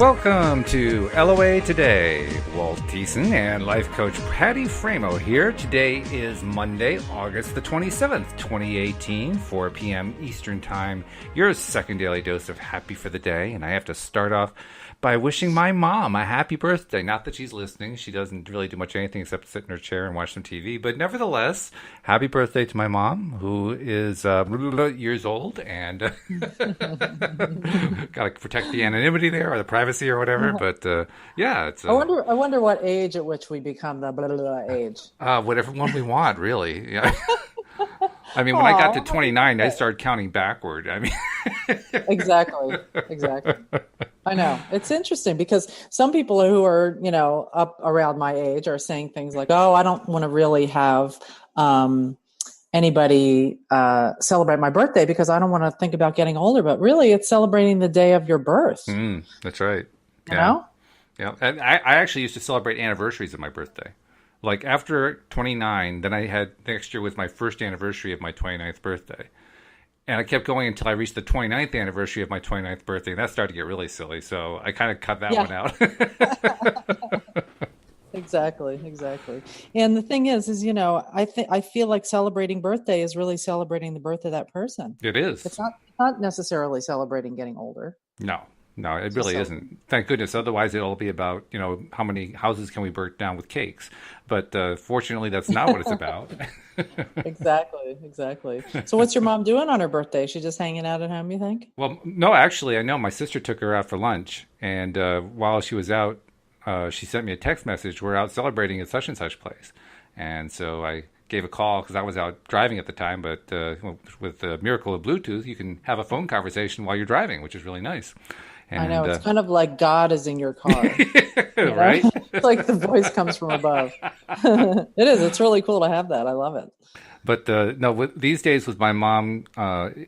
Welcome to LOA Today. Walt and life coach Patty Framo here. Today is Monday, August the 27th, 2018, 4 p.m. Eastern Time. Your second daily dose of happy for the day. And I have to start off by wishing my mom a happy birthday. Not that she's listening. She doesn't really do much anything except sit in her chair and watch some TV. But nevertheless, happy birthday to my mom, who is years old. And got to protect the anonymity there or the privacy or whatever. But yeah. It's, I wonder what age at which we become the blah, blah, blah age. Whatever one we want, really. Yeah. I mean, when I got to 29, I started counting backward. I mean, Exactly. I know. It's interesting because some people who are, up around my age are saying things like, oh, I don't want to really have anybody celebrate my birthday because I don't want to think about getting older. But really, it's celebrating the day of your birth. That's right. You know? Yeah. And I actually used to celebrate anniversaries of my birthday. Like after 29, then I had next year was my first anniversary of my 29th birthday. And I kept going until I reached the 29th anniversary of my 29th birthday. And that started to get really silly. So I kind of cut that one out. Exactly. And the thing is, I feel like celebrating birthday is really celebrating the birth of that person. It is. It's not necessarily celebrating getting older. No, it really isn't. Thank goodness. Otherwise, it'll be about, how many houses can we burn down with cakes? But fortunately, that's not what it's about. Exactly. So what's your mom doing on her birthday? Is she just hanging out at home, you think? Well, no, actually, I know. My sister took her out for lunch. And while she was out, she sent me a text message. We're out celebrating at such and such place. And so I gave a call because I was out driving at the time. But with the miracle of Bluetooth, you can have a phone conversation while you're driving, which is really nice. And, I know. It's kind of like God is in your car. Right? It's like the voice comes from above. It is. It's really cool to have that. I love it. But no, these days with my mom,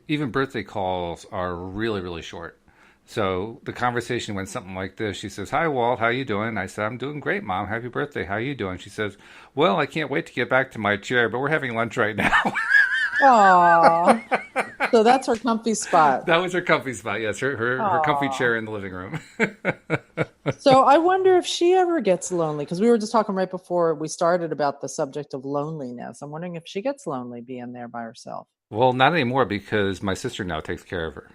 even birthday calls are really, really short. So the conversation went something like this. She says, "Hi, Walt. How you doing?" I said, "I'm doing great, Mom. Happy birthday. How you doing?" She says, "Well, I can't wait to get back to my chair, but we're having lunch right now." Aww. So that's her comfy spot. That was her comfy spot. Yes, her comfy chair in the living room. So I wonder if she ever gets lonely, because we were just talking right before we started about the subject of loneliness. I'm wondering if she gets lonely being there by herself. Well, not anymore because my sister now takes care of her.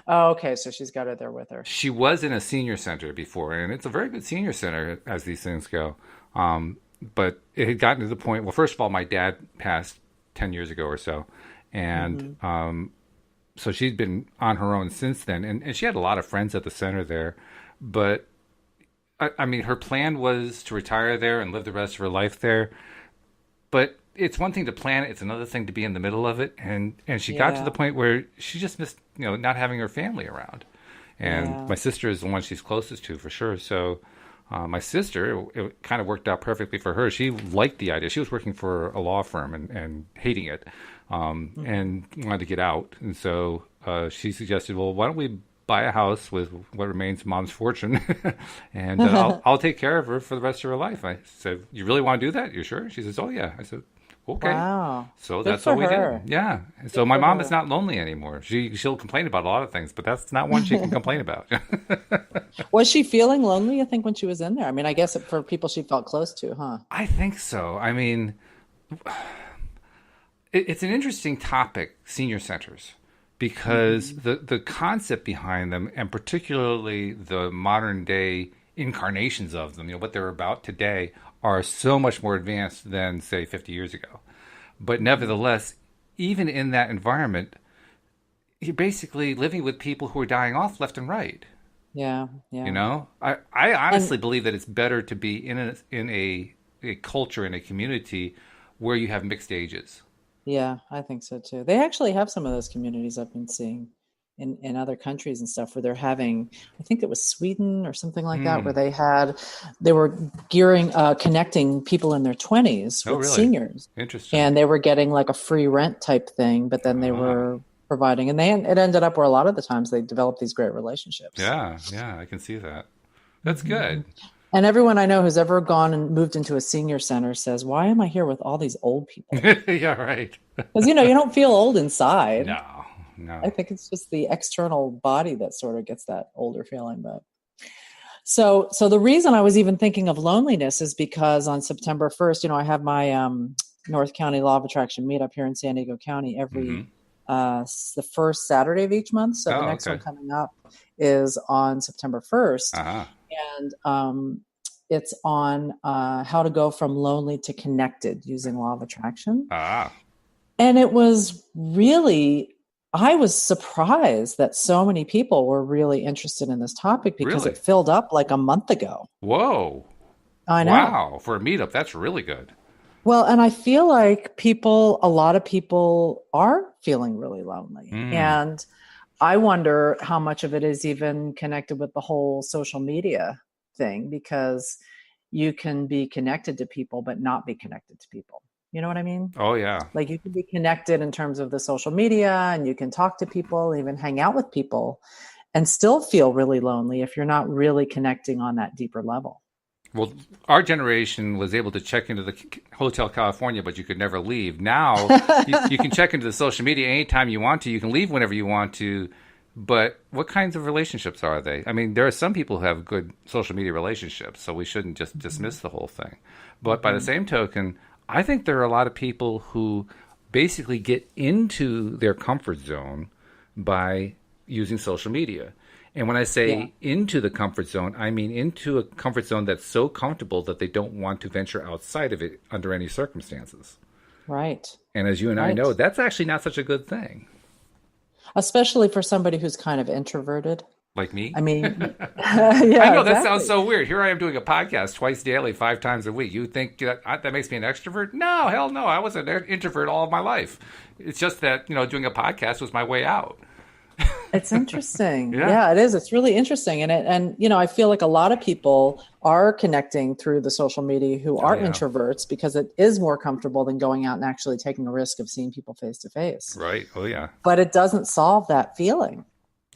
Oh, okay. So she's got her there with her. She was in a senior center before, and it's a very good senior center as these things go. But it had gotten to the point, well, first of all, my dad passed 10 years ago or so. And so she's been on her own since then. And she had a lot of friends at the center there. But, I mean, her plan was to retire there and live the rest of her life there. But it's one thing to plan it. It's another thing to be in the middle of it. And she got to the point where she just missed, not having her family around. And my sister is the one she's closest to for sure. So my sister, it kind of worked out perfectly for her. She liked the idea. She was working for a law firm and hating it and wanted to get out. And so she suggested, well, why don't we buy a house with what remains Mom's fortune and I'll take care of her for the rest of her life. I said, you really want to do that? You sure? She says, oh, yeah. I said, okay. Wow. So Good that's for what we her. did. Yeah. So Good my for mom her. is not lonely anymore. She'll complain about a lot of things, but that's not one she can complain about. Was she feeling lonely, I think, when she was in there? I mean, I guess for people she felt close to, huh? I think so. I mean, it's an interesting topic, senior centers, because the concept behind them, and particularly the modern day incarnations of them, what they're about today, are so much more advanced than, say, 50 years ago. But nevertheless, even in that environment, you're basically living with people who are dying off left and right. Yeah. I honestly believe that it's better to be in a culture, in a community where you have mixed ages. Yeah, I think so too. They actually have some of those communities I've been seeing in other countries and stuff where they're having, I think it was Sweden or something like that, where they were connecting people in their 20s with seniors. Interesting. And they were getting like a free rent type thing, but then they were providing, and it ended up where a lot of the times they developed these great relationships. Yeah, I can see that. That's good. And everyone I know who's ever gone and moved into a senior center says, why am I here with all these old people? Yeah, right. Because, you don't feel old inside. No. I think it's just the external body that sort of gets that older feeling. But So the reason I was even thinking of loneliness is because on September 1st, I have my North County Law of Attraction meetup here in San Diego County every the first Saturday of each month. So the next one coming up is on September 1st. And it's on how to go from lonely to connected using Law of Attraction. And it was really, I was surprised that so many people were really interested in this topic because it filled up like a month ago. Whoa. I know. Wow. For a meetup, that's really good. Well, and I feel like a lot of people are feeling really lonely. And I wonder how much of it is even connected with the whole social media thing, because you can be connected to people, but not be connected to people. You know what I mean? Oh, yeah. Like you can be connected in terms of the social media and you can talk to people, even hang out with people and still feel really lonely if you're not really connecting on that deeper level. Well, our generation was able to check into the Hotel California, but you could never leave. Now, you can check into the social media anytime you want to. You can leave whenever you want to. But what kinds of relationships are they? I mean, there are some people who have good social media relationships, so we shouldn't just dismiss the whole thing. But by the same token, I think there are a lot of people who basically get into their comfort zone by using social media. And when I say into the comfort zone, I mean into a comfort zone that's so comfortable that they don't want to venture outside of it under any circumstances. Right. And as you and I know, that's actually not such a good thing. Especially for somebody who's kind of introverted. Like me? I mean, I know that sounds so weird. Here I am doing a podcast twice daily, 5 times a week. You think that makes me an extrovert? No, hell no. I was an introvert all of my life. It's just that, doing a podcast was my way out. It's interesting. Yeah, it is. It's really interesting. And I feel like a lot of people are connecting through the social media who are introverts because it is more comfortable than going out and actually taking a risk of seeing people face to face. Right. Oh, yeah. But it doesn't solve that feeling.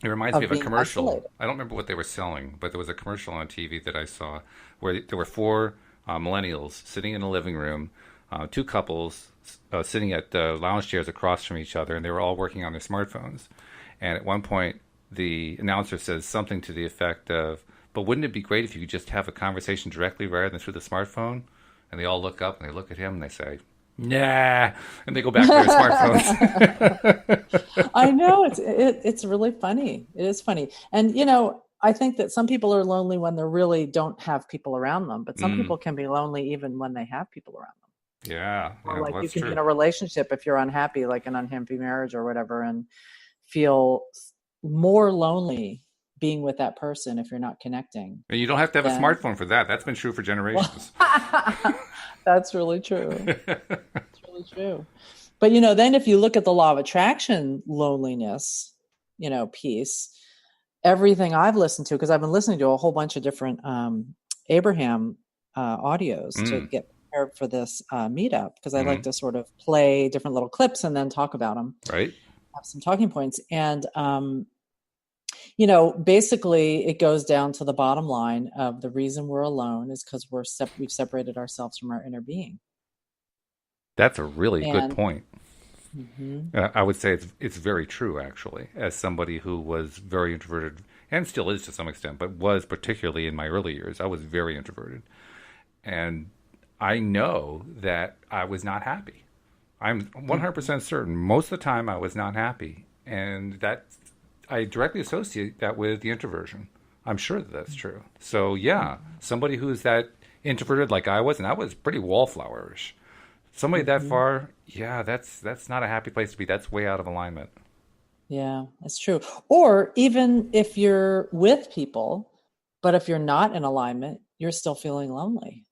It reminds me of a commercial. Isolated. I don't remember what they were selling, but there was a commercial on TV that I saw where there were 4 millennials sitting in a living room, 2 couples sitting at lounge chairs across from each other, and they were all working on their smartphones. And at one point, the announcer says something to the effect of, but wouldn't it be great if you could just have a conversation directly rather than through the smartphone? And they all look up and they look at him and they say, nah, and they go back to their smartphones. I know, it's really funny. It is funny. And, I think that some people are lonely when they really don't have people around them, but some people can be lonely even when they have people around them. Yeah. Or like you can be in a relationship if you're unhappy, like an unhappy marriage or whatever, and feel more lonely being with that person if you're not connecting. And you don't have to have a smartphone for that. That's been true for generations. That's really true. That's really true. But, then if you look at the Law of Attraction loneliness, piece, everything I've listened to, because I've been listening to a whole bunch of different Abraham audios to get prepared for this meetup, because I like to sort of play different little clips and then talk about them. Right. Have some talking points. And, basically it goes down to the bottom line of the reason we're alone is because we've separated ourselves from our inner being. That's a really good point. I would say it's very true, actually, as somebody who was very introverted and still is to some extent, but was particularly in my early years. I was very introverted. And I know that I was not happy. I'm 100% certain most of the time I was not happy. And that I directly associate that with the introversion. I'm sure that that's true. So, yeah, somebody who's that introverted like I was, and I was pretty wallflowerish. Somebody that far, that's not a happy place to be. That's way out of alignment. Yeah, that's true. Or even if you're with people, but if you're not in alignment, you're still feeling lonely.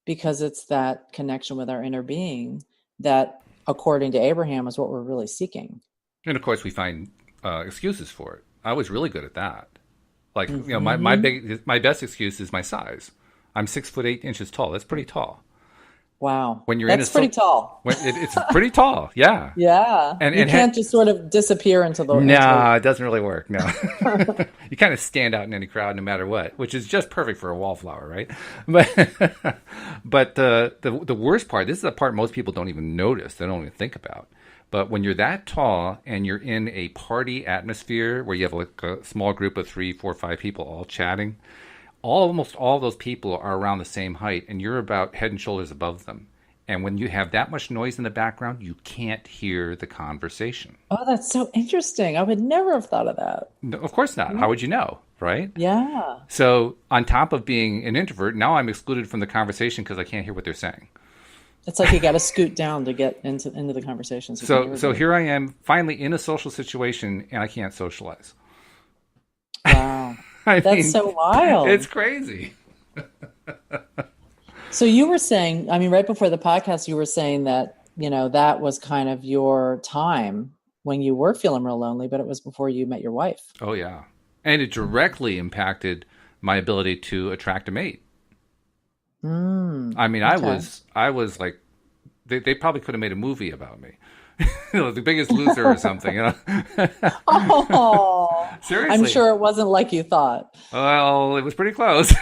Because it's that connection with our inner being that, according to Abraham, is what we're really seeking. And of course, we find excuses for it. I was really good at that. Like, my best excuse is my size. I'm 6'8" tall. That's pretty tall. Wow. When you're That's pretty tall. It's pretty tall. Yeah. Yeah. And you can't just sort of disappear into the... No, it doesn't really work. No. You kind of stand out in any crowd no matter what, which is just perfect for a wallflower, right? But the worst part, this is the part most people don't even notice. They don't even think about. But when you're that tall and you're in a party atmosphere where you have like a small group of 3, 4, 5 people all chatting, almost all those people are around the same height, and you're about head and shoulders above them. And when you have that much noise in the background, you can't hear the conversation. Oh, that's so interesting. I would never have thought of that. No, of course not. How would you know, right? Yeah. So on top of being an introvert, now I'm excluded from the conversation because I can't hear what they're saying. It's like you got to scoot down to get into the conversation. So here I am finally in a social situation and I can't socialize. Wow. That's so wild. It's crazy. So you were saying, I mean, right before the podcast, you were saying that, that was kind of your time when you were feeling real lonely, but it was before you met your wife. Oh, yeah. And it directly impacted my ability to attract a mate. I mean, okay. I was like, they probably could have made a movie about me. The Biggest Loser or something. Oh, seriously. I'm sure it wasn't like you thought. Well, it was pretty close.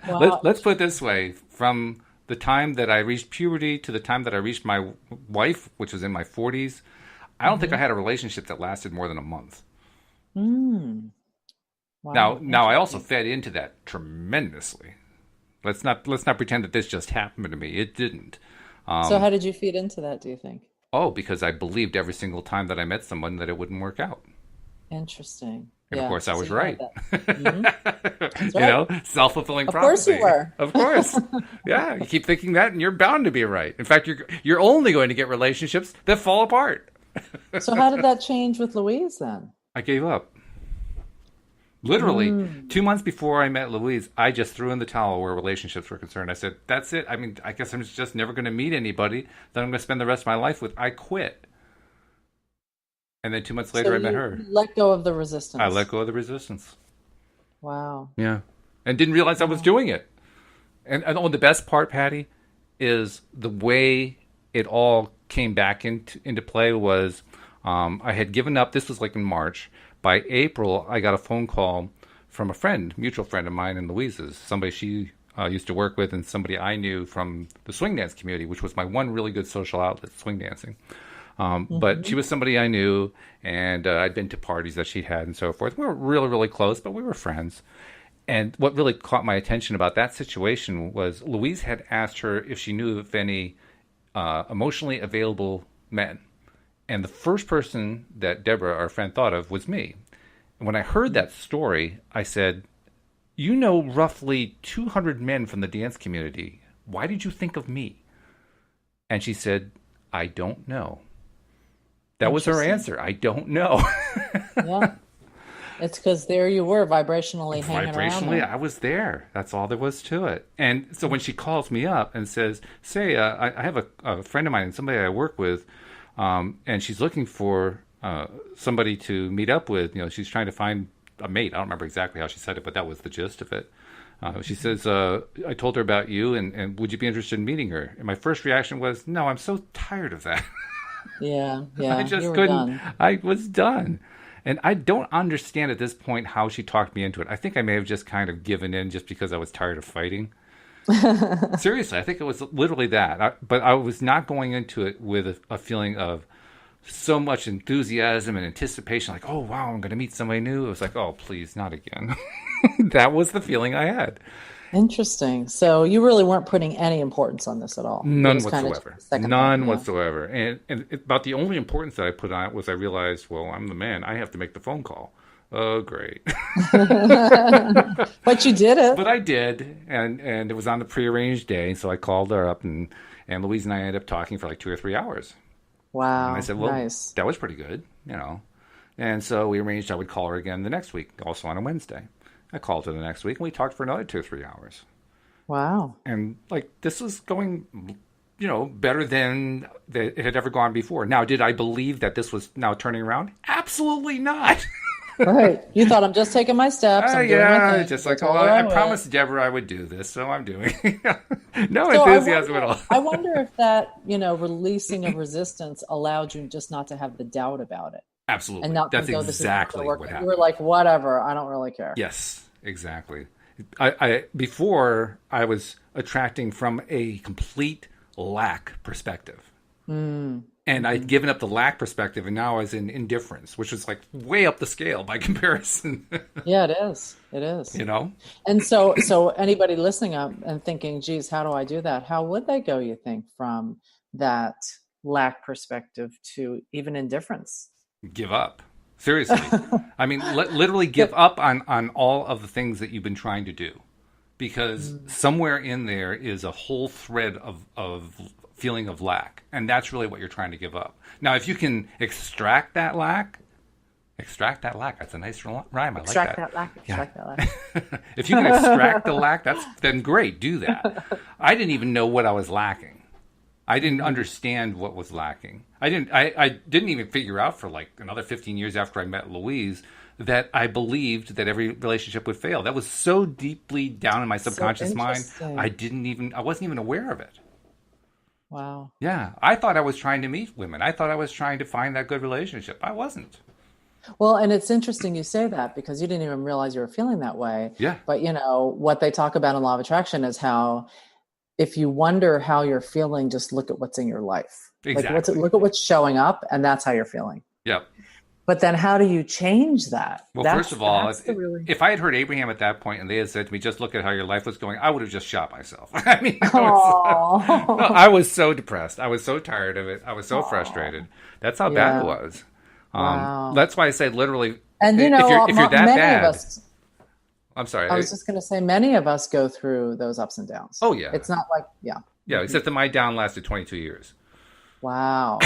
Wow. Let's put it this way. From the time that I reached puberty to the time that I reached my wife, which was in my 40s, I don't think I had a relationship that lasted more than a month. Wow. Now I also fed into that tremendously. Let's not pretend that this just happened to me. It didn't. So how did you feed into that, do you think? Oh, because I believed every single time that I met someone that it wouldn't work out. Interesting. And of course I was right. That's right. Self-fulfilling prophecy. Of course you were. Of course. Yeah, you keep thinking that and you're bound to be right. In fact, you're only going to get relationships that fall apart. So how did that change with Louise then? I gave up. Literally, 2 months before I met Louise, I just threw in the towel where relationships were concerned. I said, that's it. I mean, I guess I'm just never going to meet anybody that I'm going to spend the rest of my life with. I quit. And then 2 months later, I met her. Let go of the resistance. I let go of the resistance. Wow. Yeah. And didn't realize I was doing it. And the best part, Patty, is the way it all came back into play was I had given up. This was like in March. By April, I got a phone call from a friend, mutual friend of mine and Louise's, somebody she used to work with and somebody I knew from the swing dance community, which was my one really good social outlet, swing dancing. But she was somebody I knew, and I'd been to parties that she had and so forth. We were really, really close, but we were friends. And what really caught my attention about that situation was Louise had asked her if she knew of any emotionally available men. And the first person that Deborah, our friend, thought of was me. And when I heard that story, I said, you know roughly 200 men from the dance community. Why did you think of me? And she said, I don't know. That was her answer. I don't know. Yeah. It's because there you were, vibrationally hanging around. Vibrationally, I was there. That's all there was to it. And so when she calls me up and says, I have a friend of mine and somebody I work with, and she's looking for somebody to meet up with. She's trying to find a mate. I don't remember exactly how she said it, but that was the gist of it. She says, I told her about you, and would you be interested in meeting her? And my first reaction was, no, I'm so tired of that. Yeah. I just couldn't. I was done. And I don't understand at this point how she talked me into it. I think I may have just kind of given in just because I was tired of fighting. Seriously, I think it was literally that. But I was not going into it with a feeling of so much enthusiasm and anticipation, like, oh, wow, I'm going to meet somebody new. It was like, oh, please, not again. That was the feeling I had. Interesting. So you really weren't putting any importance on this at all? None whatsoever. None whatsoever. And about the only importance that I put on it was I realized, well, I'm the man. I have to make the phone call. Oh, great. But you did it. But I did. And it was on the prearranged day. So I called her up, and Louise and I ended up talking for like 2 or 3 hours. Wow. And I said, well, nice. That was pretty good, And so we arranged I would call her again the next week, also on a Wednesday. I called her the next week, and we talked for another 2 or 3 hours. Wow. And, this was going, better than it had ever gone before. Now, did I believe that this was now turning around? Absolutely not. Right. You thought, I'm just taking my steps. I'm doing my thing. Just like, I promised Deborah I would do this, so I'm doing it. No enthusiasm at all. I wonder if that, releasing of resistance allowed you just not to have the doubt about it. Absolutely. And not That's exactly what happened. You were like, whatever, I don't really care. Yes, exactly. Before, I was attracting from a complete lack perspective. And And I'd given up the lack perspective, and now I was in indifference, which was like way up the scale by comparison. Yeah, it is. It is. You know? And so anybody listening up and thinking, geez, how do I do that? How would they go, you think, from that lack perspective to even indifference? Give up. Seriously. I mean, literally give up on all of the things that you've been trying to do. Because somewhere in there is a whole thread of feeling of lack. And that's really what you're trying to give up. Now, if you can extract that lack, that's a nice rhyme. I Extract like that. that lack. Extract that lack. If you can extract the lack, then great, do that. I didn't even know what I was lacking. I didn't understand what was lacking. I didn't even figure out for like another 15 years after I met Louise that I believed that every relationship would fail. That was so deeply down in my subconscious mind. I wasn't even aware of it. Wow. Yeah. I thought I was trying to meet women. I thought I was trying to find that good relationship. I wasn't. Well, and it's interesting you say that because you didn't even realize you were feeling that way. Yeah. But what they talk about in Law of Attraction is how if you wonder how you're feeling, just look at what's in your life. Exactly. Look at what's showing up, and that's how you're feeling. Yep. But then how do you change that? Well, first of all, if I had heard Abraham at that point and they had said to me, just look at how your life was going, I would have just shot myself. I mean, I was so depressed. I was so tired of it. I was so frustrated. That's how bad it was. Wow. That's why I say literally, and if you're that bad. I'm sorry. I was just going to say many of us go through those ups and downs. Oh, yeah. It's not like, Yeah, except that my down lasted 22 years. Wow.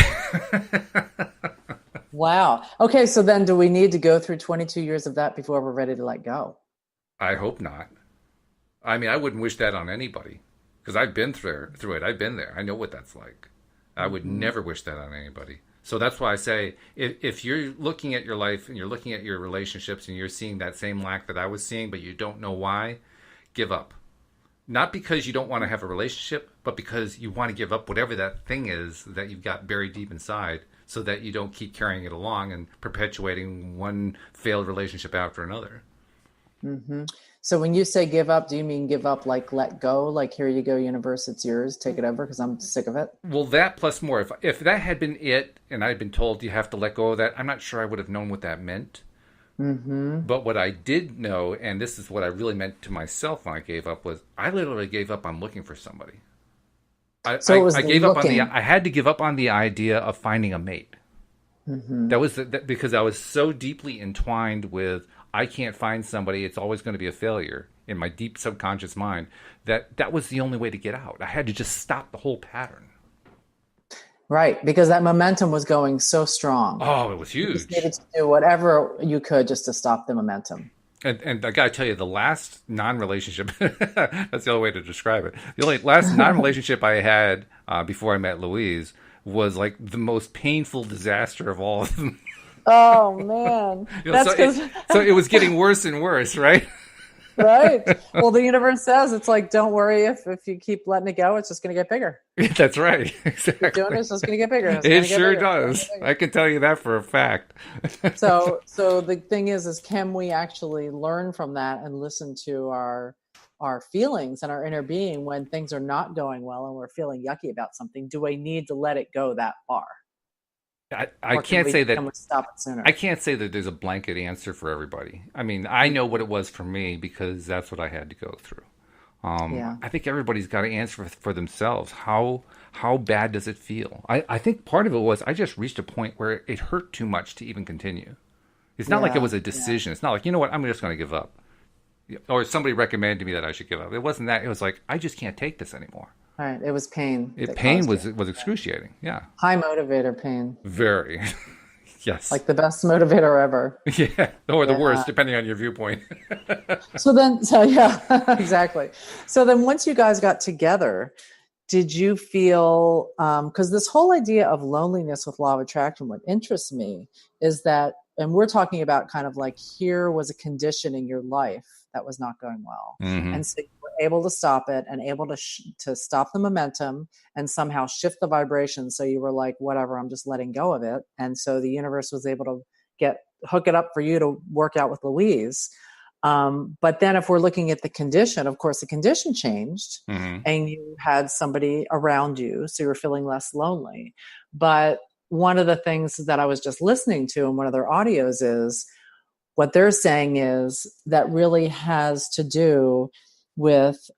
Wow. Okay, so then do we need to go through 22 years of that before we're ready to let go? I hope not. I mean, I wouldn't wish that on anybody because I've been through it. I've been there. I know what that's like. I would never wish that on anybody. So that's why I say if you're looking at your life and you're looking at your relationships and you're seeing that same lack that I was seeing, but you don't know why, give up. Not because you don't want to have a relationship, but because you want to give up whatever that thing is that you've got buried deep inside so that you don't keep carrying it along and perpetuating one failed relationship after another. Mm-hmm. So when you say give up, do you mean give up like let go? Like, here you go, universe, it's yours, take it over because I'm sick of it? Well, that plus more. If that had been it and I'd been told you have to let go of that, I'm not sure I would have known what that meant. Mm-hmm. But what I did know, and this is what I really meant to myself when I gave up, was I literally gave up on looking for somebody. I gave up on I had to give up on the idea of finding a mate. Mm-hmm. That was because I was so deeply entwined with I can't find somebody. It's always going to be a failure in my deep subconscious mind. That was the only way to get out. I had to just stop the whole pattern. Right, because that momentum was going so strong. Oh, it was huge. You just needed to do whatever you could just to stop the momentum. And I got to tell you, the last non-relationship, that's the only way to describe it. The only last non-relationship I had before I met Louise was like the most painful disaster of all of them. Oh, man. So it was getting worse and worse, right? Right. Well, the universe says it's like, don't worry if you keep letting it go, it's just going to get bigger. That's right. Exactly. Keep doing it, it's just going to get bigger. It sure does. I can tell you that for a fact. So the thing is can we actually learn from that and listen to our feelings and our inner being when things are not going well and we're feeling yucky about something? Do we need to let it go that far? I can't say that. Can we stop it sooner? I can't say that there's a blanket answer for everybody. I mean, I know what it was for me because that's what I had to go through. I think everybody's got to answer for themselves. How bad does it feel? I think part of it was I just reached a point where it hurt too much to even continue. It's not like it was a decision. It's not like, you know what, I'm just going to give up. Or somebody recommended to me that I should give up. It wasn't that. It was like, I just can't take this anymore. Right. It was pain. Pain was excruciating. Yeah. High motivator pain. Very. Yes. Like the best motivator ever. Yeah. Or the worst, depending on your viewpoint. Exactly. So then once you guys got together, did you feel, because this whole idea of loneliness with Law of Attraction, what interests me is that, and we're talking about kind of like, here was a condition in your life that was not going well. Mm-hmm. And so you were able to stop it and able to stop the momentum and somehow shift the vibration. So you were like, whatever, I'm just letting go of it. And so the universe was able to hook it up for you to work out with Louise. But then if we're looking at the condition, of course, the condition changed and you had somebody around you. So you were feeling less lonely. But one of the things that I was just listening to in one of their audios is what they're saying is that really has to do with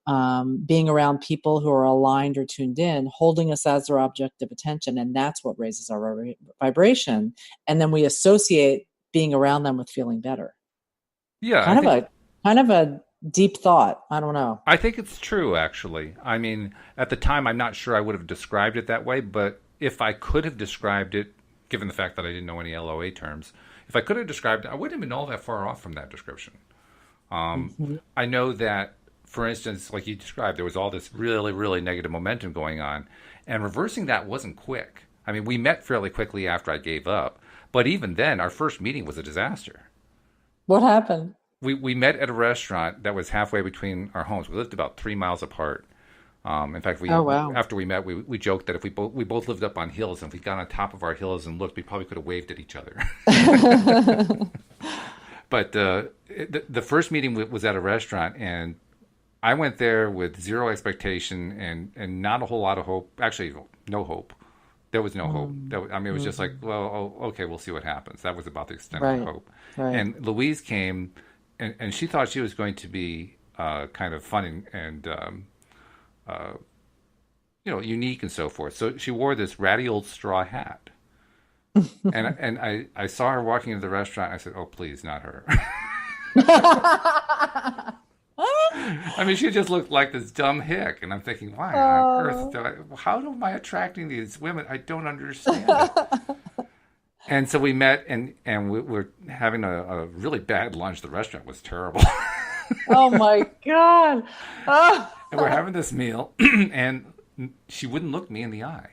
being around people who are aligned or tuned in, holding us as their object of attention. And that's what raises our vibration. And then we associate being around them with feeling better. Yeah, Kind of a deep thought. I don't know. I think it's true, actually. I mean, at the time, I'm not sure I would have described it that way, but if I could have described it, given the fact that I didn't know any LOA terms, if I could have described it, I wouldn't have been all that far off from that description. I know that, for instance, like you described, there was all this really, really negative momentum going on, and reversing that wasn't quick. I mean, we met fairly quickly after I gave up, but even then, our first meeting was a disaster. What happened? We met at a restaurant that was halfway between our homes. We lived about 3 miles apart. In fact, after we met, we joked that if we both lived up on hills, and if we got on top of our hills and looked, we probably could have waved at each other. But the first meeting was at a restaurant, and I went there with zero expectation and not a whole lot of hope. Actually, no hope. There was no hope. It was just like, well, okay, we'll see what happens. That was about the extent of hope. Right. And Louise came, and she thought she was going to be kind of fun and unique and so forth. So she wore this ratty old straw hat. and I saw her walking into the restaurant. I said, "Oh, please, not her." I mean, she just looked like this dumb hick, and I'm thinking, why on earth? How am I attracting these women? I don't understand it. And so we met, and we were having a really bad lunch. The restaurant was terrible. Oh my God! And we're having this meal, and she wouldn't look me in the eye.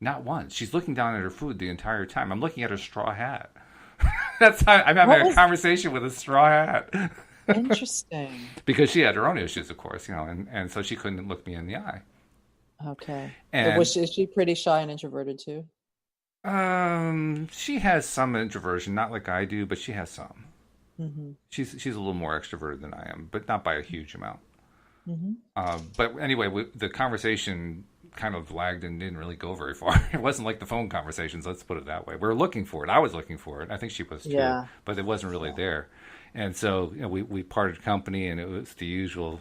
Not once. She's looking down at her food the entire time. I'm looking at her straw hat. That's how I'm having a conversation with a straw hat. Interesting. Because she had her own issues, of course, and so she couldn't look me in the eye. Okay. And is she pretty shy and introverted too? She has some introversion, not like I do, but she has some. Mm-hmm. She's a little more extroverted than I am, but not by a huge amount. Mm-hmm. But anyway, the conversation kind of lagged and didn't really go very far. It wasn't like the phone conversations, let's put it that way. We were looking for it. I was looking for it. I think she was too, but it wasn't really there. And so we parted company, and it was the usual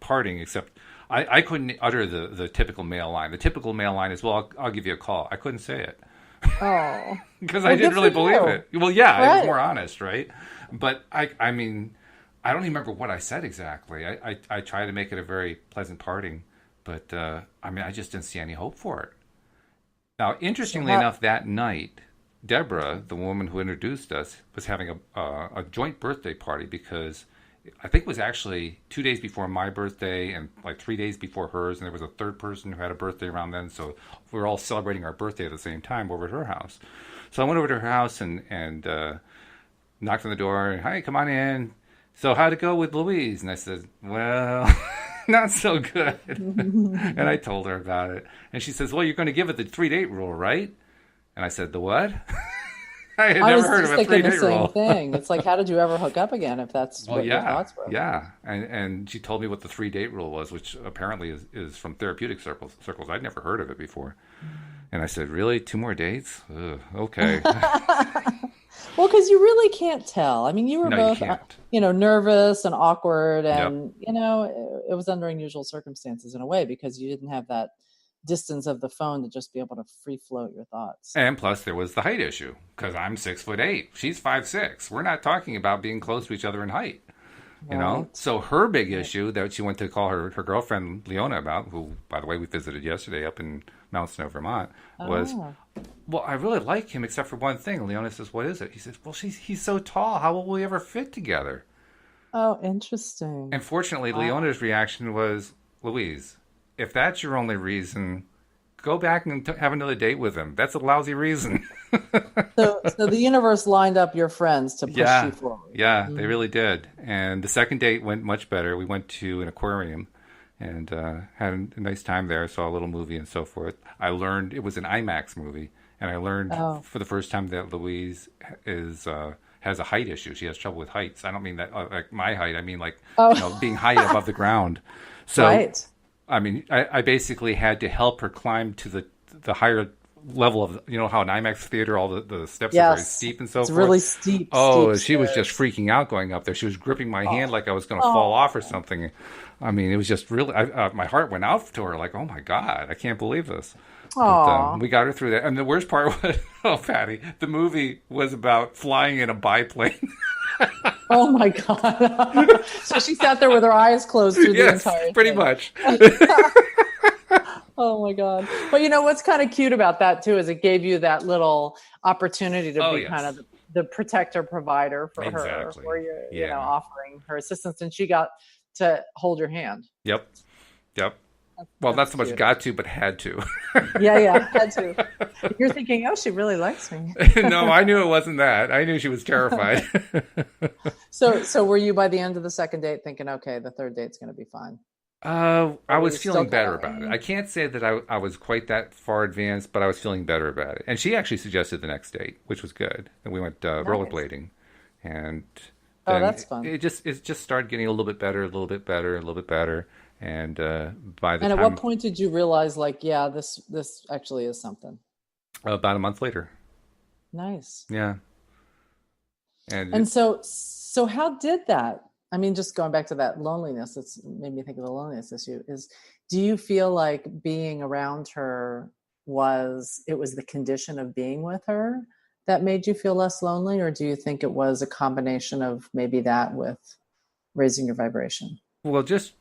parting, except I couldn't utter the typical male line. The typical male line is, well, I'll give you a call. I couldn't say it. Oh. Because I didn't really believe it. Well, yeah, right. It was more honest, right? But I mean, I don't even remember what I said exactly. I tried to make it a very pleasant parting, but I mean, I just didn't see any hope for it. Now, interestingly enough, that night, Deborah, the woman who introduced us, was having a joint birthday party because I think it was actually 2 days before my birthday and like 3 days before hers, and there was a third person who had a birthday around then, so we were all celebrating our birthday at the same time over at her house. So I went over to her house and knocked on the door. Hi, come on in. So how'd it go with Louise? And I said, well, not so good. And I told her about it. And she says, well, you're going to give it the 3-date rule, right? And I said, the what? I had never heard of a 3-date rule. Thing. It's like, how did you ever hook up again if that's what your thoughts were? Yeah. And she told me what the 3-date rule was, which apparently is from therapeutic circles. I'd never heard of it before. And I said, really? 2 more dates? Ugh, okay. Well, because you really can't tell. I mean, you were both, nervous and awkward, and it was under unusual circumstances in a way because you didn't have that distance of the phone to just be able to free float your thoughts. And plus, there was the height issue because I'm 6'8". She's 5'6". We're not talking about being close to each other in height. You know, so her big issue that she went to call her girlfriend Leona about, who, by the way, we visited yesterday up in Mount Snow, Vermont, was, well, I really like him except for one thing. And Leona says, what is it? He says, well, he's so tall. How will we ever fit together? Oh, interesting. And fortunately, Leona's reaction was, Louise, if that's your only reason, go back and have another date with him. That's a lousy reason. So the universe lined up your friends to push you forward. Yeah, they really did. And the second date went much better. We went to an aquarium and had a nice time there, saw a little movie and so forth. I learned it was an IMAX movie, and I learned for the first time that Louise has a height issue. She has trouble with heights. I don't mean that like my height. I mean like being high above the ground. So, right. I mean, I basically had to help her climb to the higher level of, how an IMAX theater, all the steps are very Yes. steep and so It's forth. really steep Oh, she was just stairs. freaking out going up there. She was gripping my hand like I was going to fall off or Oh. something. I mean, it was just really, my heart went out to her like, oh my God, I can't believe this. But Oh. we got her through that. And the worst part was, oh, Patty, the movie was about flying in a biplane. Oh my God. So she sat there with her eyes closed through the Yes, entire pretty thing. much. Oh my God. But what's kind of cute about that too is it gave you that little opportunity to Oh, be kind yes. of the protector provider for her, Exactly. where you're, Yeah. offering her assistance, and she got to hold your hand. Yep. Yep. Well, not That's so much cute. got to, but had to. Yeah, had to. You're thinking, oh, she really likes me. No, I knew it wasn't that. I knew she was terrified. So were you by the end of the second date thinking, okay, the third date's going to be fine? I Or were was you still feeling better kind about it. of, I can't say that I was quite that far advanced, but I was feeling better about it. And she actually suggested the next date, which was good. And we went rollerblading, and Oh, then that's fun. it just started getting a little bit better, a little bit better, a little bit better. And by the And at what time, point did you realize, like, yeah, this actually is something? about a month later, Nice. yeah, and And so how did that? I mean, just going back to that loneliness, it's made me think of the loneliness issue. Do you feel like being around her it was the condition of being with her that made you feel less lonely, or do you think it was a combination of maybe that with raising your vibration? well, just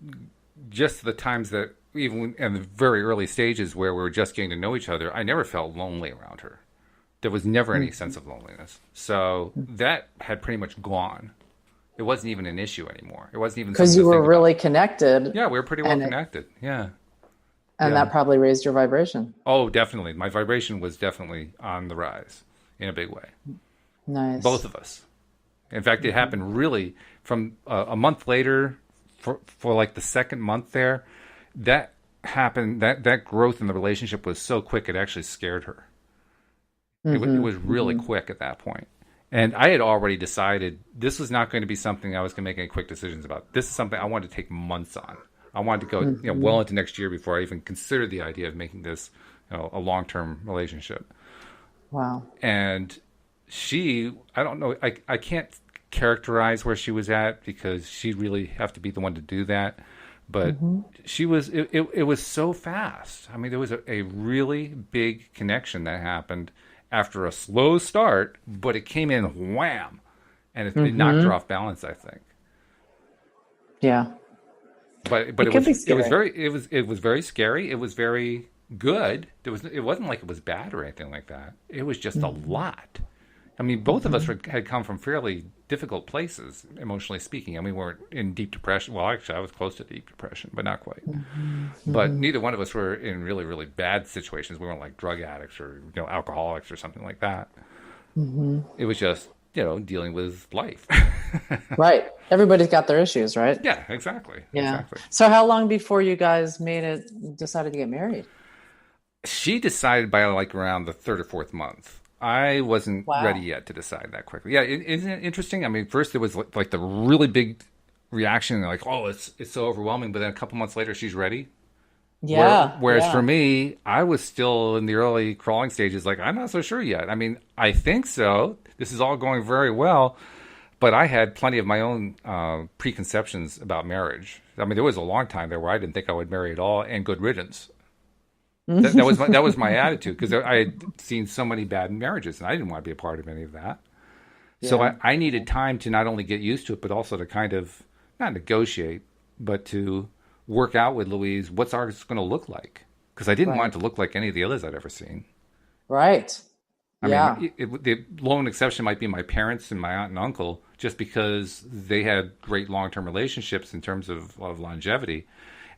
the times that even in the very early stages where we were just getting to know each other, I never felt lonely around her. There was never any sense of loneliness. So that had pretty much gone. It wasn't even an issue anymore. It wasn't even Because something you to were think really about. connected, Yeah, we were pretty well and connected. Yeah. that Yeah. probably raised your vibration. Oh, definitely. My vibration was definitely on the rise in a big way. Both Nice. of us. In fact, it happened really from a month later, for like the second month there. That happened. That growth in the relationship was so quick it actually scared her. It was really quick at that point. And I had already decided this was not going to be something I was going to make any quick decisions about. This is something I wanted to take months on. I wanted to go well into next year before I even considered the idea of making this a long-term relationship. Wow. And I don't know, I can't characterize where she was at because she'd really have to be the one to do that. But it was so fast. I mean, there was a really big connection that happened after a slow start, but it came in wham, and it knocked her off balance, I think. Yeah. But It it can be was scary. it was very scary. It was very good. It wasn't like it was bad or anything like that. It was just a lot. I mean, both of us had come from fairly difficult places, emotionally speaking. I mean, we weren't in deep depression. Well, actually, I was close to deep depression, but not quite. But neither one of us were in really, really bad situations. We weren't like drug addicts or alcoholics or something like that. It was just dealing with life. Right. Everybody's got their issues, right? Yeah, exactly. Yeah. Exactly. So how long before you guys decided to get married? She decided by like around the third or fourth month. I wasn't ready Wow. yet to decide that quickly. Yeah, isn't it interesting? I mean, first there was like the really big reaction, like, oh, it's so overwhelming. But then a couple months later, she's ready. Yeah. Whereas Yeah. for me, I was still in the early crawling stages. Like, I'm not so sure yet. I mean, I think so. This is all going very well. But I had plenty of my own preconceptions about marriage. I mean, there was a long time there where I didn't think I would marry at all, and good riddance. That was my attitude because I had seen so many bad marriages, and I didn't want to be a part of any of that. So Yeah. I needed time to not only get used to it, but also to kind of not negotiate, but to work out with Louise what's ours going to look like. Because I didn't want Right. it to look like any of the others I'd ever seen. Right. I Yeah. mean, the lone exception might be my parents and my aunt and uncle, just because they had great long-term relationships in terms of longevity.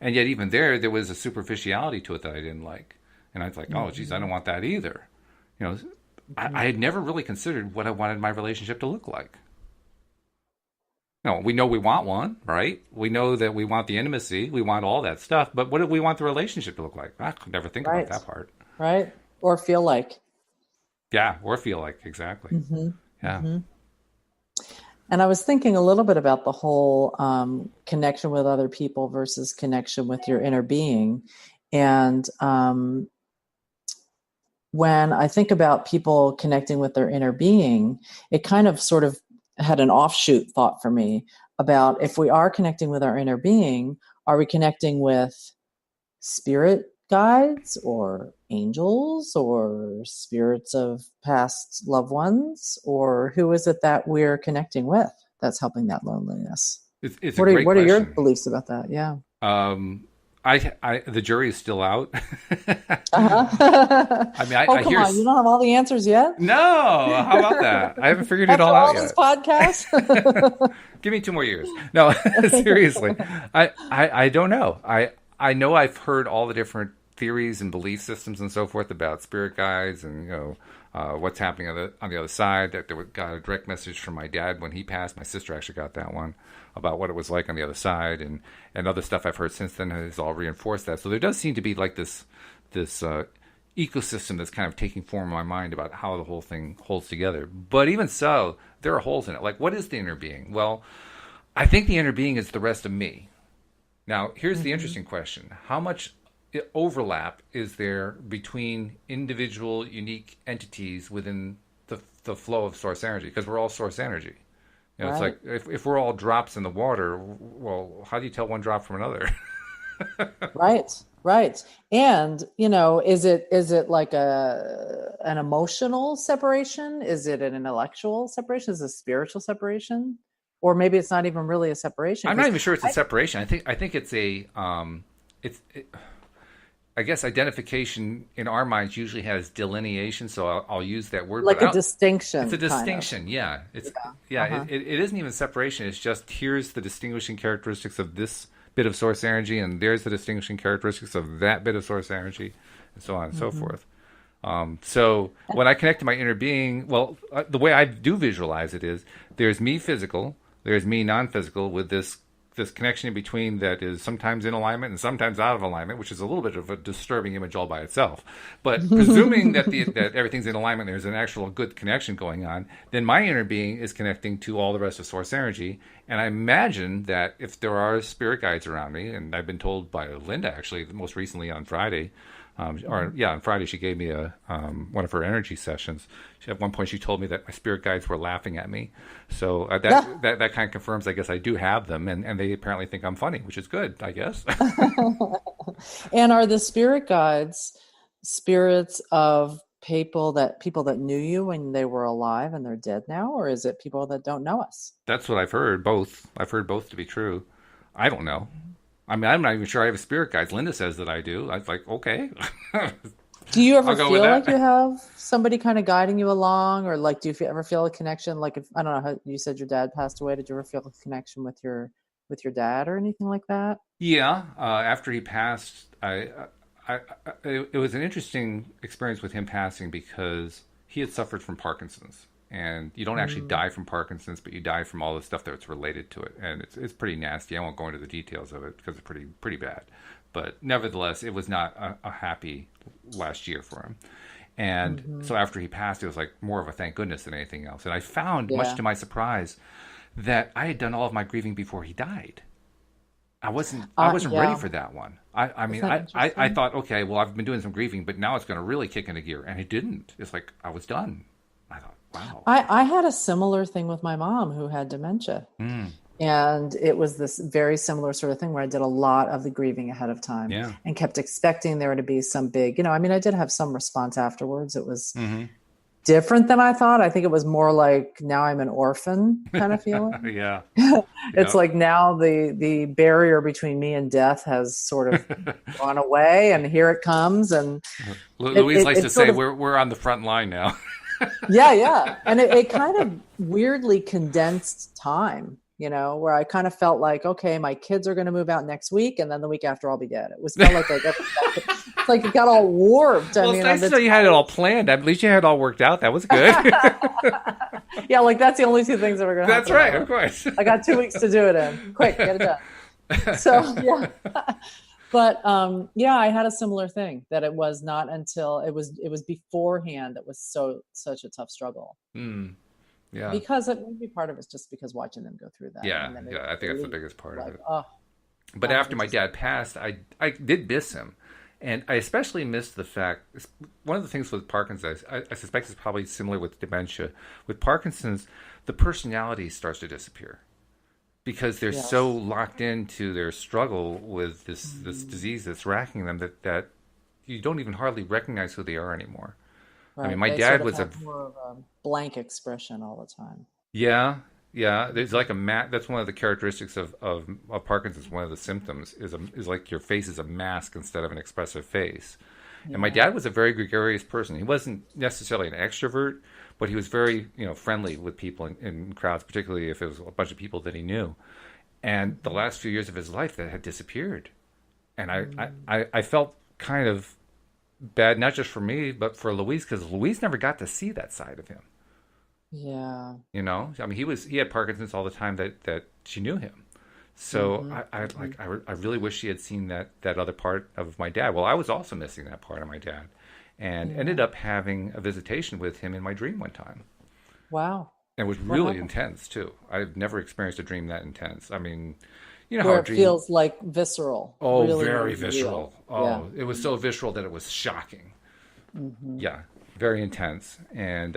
And yet even there was a superficiality to it that I didn't like. And I was like, oh, geez, I don't want that either. You know, I had never really considered what I wanted my relationship to look like. No, we know we want one, right? We know that we want the intimacy, we want all that stuff, but what do we want the relationship to look like? I could never think about Right. that part. Right. Or feel like. Yeah, or feel like, exactly. Yeah. And I was thinking a little bit about the whole connection with other people versus connection with your inner being. And when I think about people connecting with their inner being, it kind of sort of had an offshoot thought for me about if we are connecting with our inner being, are we connecting with spirit guides or angels or spirits of past loved ones, or who is it that we're connecting with that's helping that loneliness? It's a great What are your question. beliefs about that? Yeah. The jury is still out. Uh-huh. I mean, Oh, I come hear. on. You don't have all the answers yet? No, how about that? I haven't figured it After all out all this yet. podcast? Give me 2 more years. No, seriously, I don't know. I know I've heard all the different theories and belief systems and so forth about spirit guides and what's happening on the other side. That got a direct message from my dad when he passed. My sister actually got that one about what it was like on the other side, and other stuff I've heard since then has all reinforced that. So there does seem to be like this ecosystem that's kind of taking form in my mind about how the whole thing holds together. But even so, there are holes in it. Like, what is the inner being? Well, I think the inner being is the rest of me. Now, here's the interesting question. How much overlap is there between individual, unique entities within the flow of source energy? Because we're all source energy. You know, Right. it's like if we're all drops in the water, well, how do you tell one drop from another? Right. Right. And, is it like an emotional separation? Is it an intellectual separation? Is it a spiritual separation? Or maybe it's not even really a separation. I'm not Because even sure it's a separation. I think it's it's I guess identification in our minds usually has delineation, so I'll use that word. like But a distinction, it's a kind of. distinction. Yeah, Uh-huh. it isn't even separation. It's just here's the distinguishing characteristics of this bit of source energy, and there's the distinguishing characteristics of that bit of source energy, and so on and so forth. So when I connect to my inner being, well, the way I do visualize it is there's me physical, there's me non-physical, with this connection in between that is sometimes in alignment and sometimes out of alignment, which is a little bit of a disturbing image all by itself. But presuming that that everything's in alignment, there's an actual good connection going on, then my inner being is connecting to all the rest of source energy. And I imagine that if there are spirit guides around me, and I've been told by Linda actually most recently on Friday, on Friday she gave me one of her energy sessions. At one point she told me that my spirit guides were laughing at me. So that kind of confirms, I guess, I do have them, and they apparently think I'm funny, which is good, I guess. And are the spirit guides spirits of people that knew you when they were alive and they're dead now, or is it people that don't know us? That's what I've heard. Both. I've heard both to be true. I don't know. I mean, I'm not even sure I have a spirit guides. Linda says that I do. I was like, okay. Do you ever I'll go with feel like you that. have somebody kind of guiding you along, or like, do you ever feel a connection? Like, if I don't know how you said your dad passed away, did you ever feel a connection with your dad or anything like that? Yeah. After he passed, it was an interesting experience with him passing because he had suffered from Parkinson's, and you don't actually Mm, die from Parkinson's, but you die from all the stuff that's related to it, and it's pretty nasty. I won't go into the details of it because it's pretty bad, but nevertheless, it was not a happy last year for him. And hmm. so after he passed, it was like more of a thank goodness than anything else. And I found, much Yeah. to my surprise, that I had done all of my grieving before he died. I wasn't ready Yeah. for that one. I Isn't mean, that I interesting? thought, okay, well, I've been doing some grieving, but now it's going to really kick into gear, and it didn't. It's like I was done. I thought, wow. I had a similar thing with my mom who had dementia. Mm, And it was this very similar sort of thing where I did a lot of the grieving ahead of time yeah. and kept expecting there to be some big, I mean, I did have some response afterwards. It was Hmm. different than I thought. I think it was more like now I'm an orphan kind of feeling. Yeah. It's Yeah. like now the barrier between me and death has sort of gone away and here it comes. And it, Louise it, likes to it sort say of, we're on the front line now. yeah, yeah. And it kind of weirdly condensed time, where I kind of felt like, okay, my kids are going to move out next week. And then the week after I'll be dead. It was felt like it's like it got all warped. I Well, it's mean, nice to know you had it all planned. At least you had it all worked out. That was good. yeah, like that's the only two things that were going to That's happen in my right, of life. course. I got 2 weeks to do it in. Quick, get it done. So yeah. But yeah, I had a similar thing that it was not until it was beforehand that was such a tough struggle. Mm, yeah. Because it maybe part of it's just because watching them go through that Yeah. and then Yeah. I think that's the biggest part of like, it. oh, But it after my just dad passed, I did miss him, And I especially missed the fact, one of the things with Parkinson's, I suspect it's probably similar with dementia. With Parkinson's, the personality starts to disappear because they're so Yes. locked into their struggle with this Mm. disease that's racking them that you don't even hardly recognize who they are anymore. I mean, Right. my They sort dad of was a have more of a blank expression all the time. yeah, yeah. There's like a That's one of the characteristics of Parkinson's. One of the symptoms is like your face is a mask instead of an expressive face. And my Yeah. dad was a very gregarious person. He wasn't necessarily an extrovert, but he was very, friendly with people in crowds, particularly if it was a bunch of people that he knew. And the last few years of his life, that had disappeared. And Mm. I felt kind of bad, not just for me, but for Louise, because Louise never got to see that side of him. Yeah. I mean, he had Parkinson's all the time that she knew him. So Hmm. Hmm. I really wish she had seen that other part of my dad. Well, I was also missing that part of my dad, and Yeah. ended up having a visitation with him in my dream one time. Wow. And it was What really happened? intense too. I've never experienced a dream that intense. I mean, you know how Where a it dream, feels like visceral, oh, really, very really real. visceral. Yeah. Oh, it was so visceral that it was shocking. Hmm. Yeah, very intense. And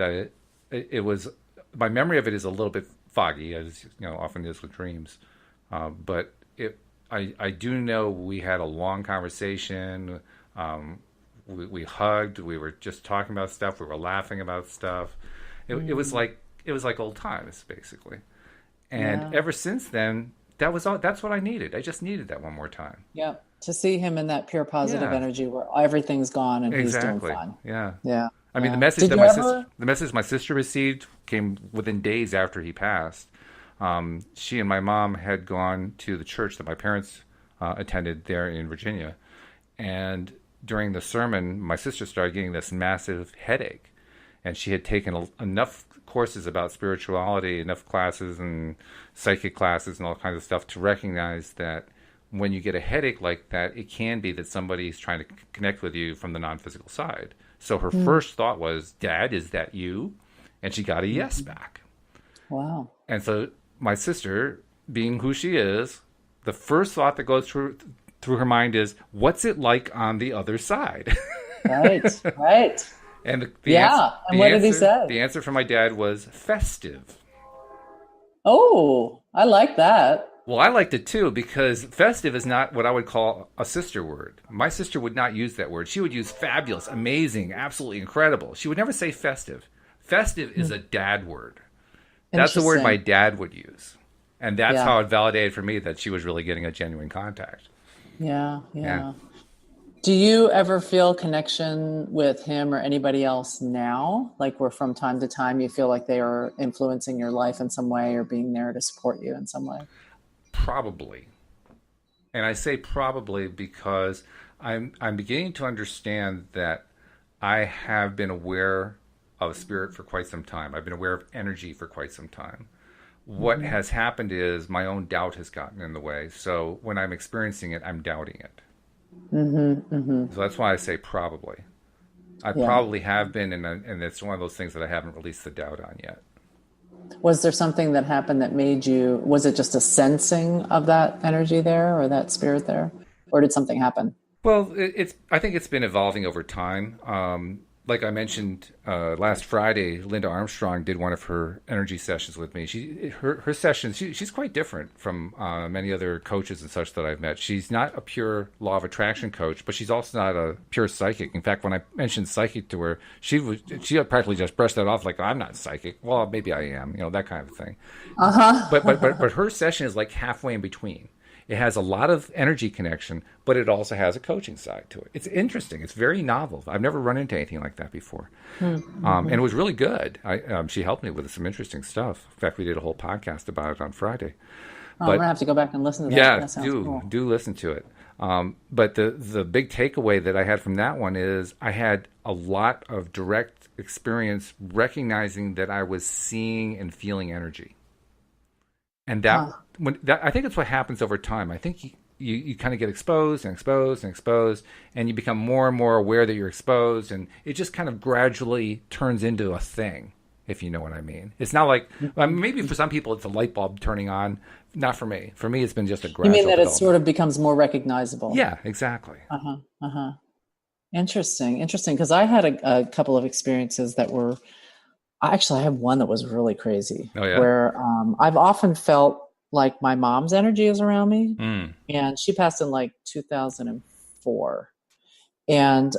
it was, my memory of it is a little bit foggy, as often is with dreams. But I do know we had a long conversation. Um, we hugged. We were just talking about stuff. We were laughing about stuff. Mm. It was like old times, basically. And Yeah. ever since then, that was all. That's what I needed. I just needed that one more time. Yeah. To see him in that pure positive Yeah, energy where everything's gone and he's doing exactly. fine. Yeah. Yeah. I mean, Yeah. Did you ever? the message my sister received came within days after he passed. She and my mom had gone to the church that my parents attended there in Virginia, and during the sermon, my sister started getting this massive headache, and she had taken enough courses about spirituality, enough classes and psychic classes and all kinds of stuff to recognize that when you get a headache like that, it can be that somebody's trying to connect with you from the non-physical side. So her Mm. first thought was, "Dad, is that you?" And she got a yes Mhm. back. Wow. And so my sister, being who she is, the first thought that goes through her mind is, "What's it like on the other side?" Right. Right. And Yeah. And what did he say? the answer from my dad was festive. Oh, I like that. Well, I liked it too because festive is not what I would call a sister word. My sister would not use that word. She would use fabulous, amazing, absolutely incredible. She would never say festive. Festive is Hmm. a dad word. That's the word my Interesting. dad would use. And that's Yeah. how it validated for me that she was really getting a genuine contact. Yeah. Yeah. Yeah. Do you ever feel connection with him or anybody else now? Like where from time to time you feel like they are influencing your life in some way or being there to support you in some way? Probably. And I say probably because I'm beginning to understand that I have been aware of spirit for quite some time. I've been aware of energy for quite some time. What Hmm. has happened is my own doubt has gotten in the way. So when I'm experiencing it, I'm doubting it. Hmm. Hmm. So that's why I say probably. I Yeah. probably have been, and it's one of those things that I haven't released the doubt on yet. Was there something that happened that made you, was it just a sensing of that energy there or that spirit there? Or did something happen? Well, I think it's been evolving over time. Like I mentioned last Friday, Linda Armstrong did one of her energy sessions with me. Her sessions, she's quite different from many other coaches and such that I've met. She's not a pure law of attraction coach, but she's also not a pure psychic. In fact, when I mentioned psychic to her, she practically just brushed that off like I'm not psychic. Well, maybe I am, that kind of thing. Uh-huh. But her session is like halfway in between. It has a lot of energy connection, but it also has a coaching side to it. It's interesting. It's very novel. I've never run into anything like that before, and it Hmm. was really good. She helped me with some interesting stuff. In fact, we did a whole podcast about it on Friday. Oh, I'm But gonna have to go back and listen to that. yeah, That sounds cool. do listen to it. But the big takeaway that I had from that one is I had a lot of direct experience recognizing that I was seeing and feeling energy. And Huh. I think it's what happens over time. I think you kind of get exposed and exposed and exposed, and you become more and more aware that you're exposed, and it just kind of gradually turns into a thing, if you know what I mean. It's not like, well, maybe for some people it's a light bulb turning on. Not for me. For me, it's been just a You mean gradual that it sort development. of becomes more recognizable? Yeah, exactly. Uh-huh. Uh-huh. Interesting. Because I had a couple of experiences that were, actually, I have one that was really crazy Oh yeah. where I've often felt like my mom's energy is around me. Mm. And she passed in like 2004. And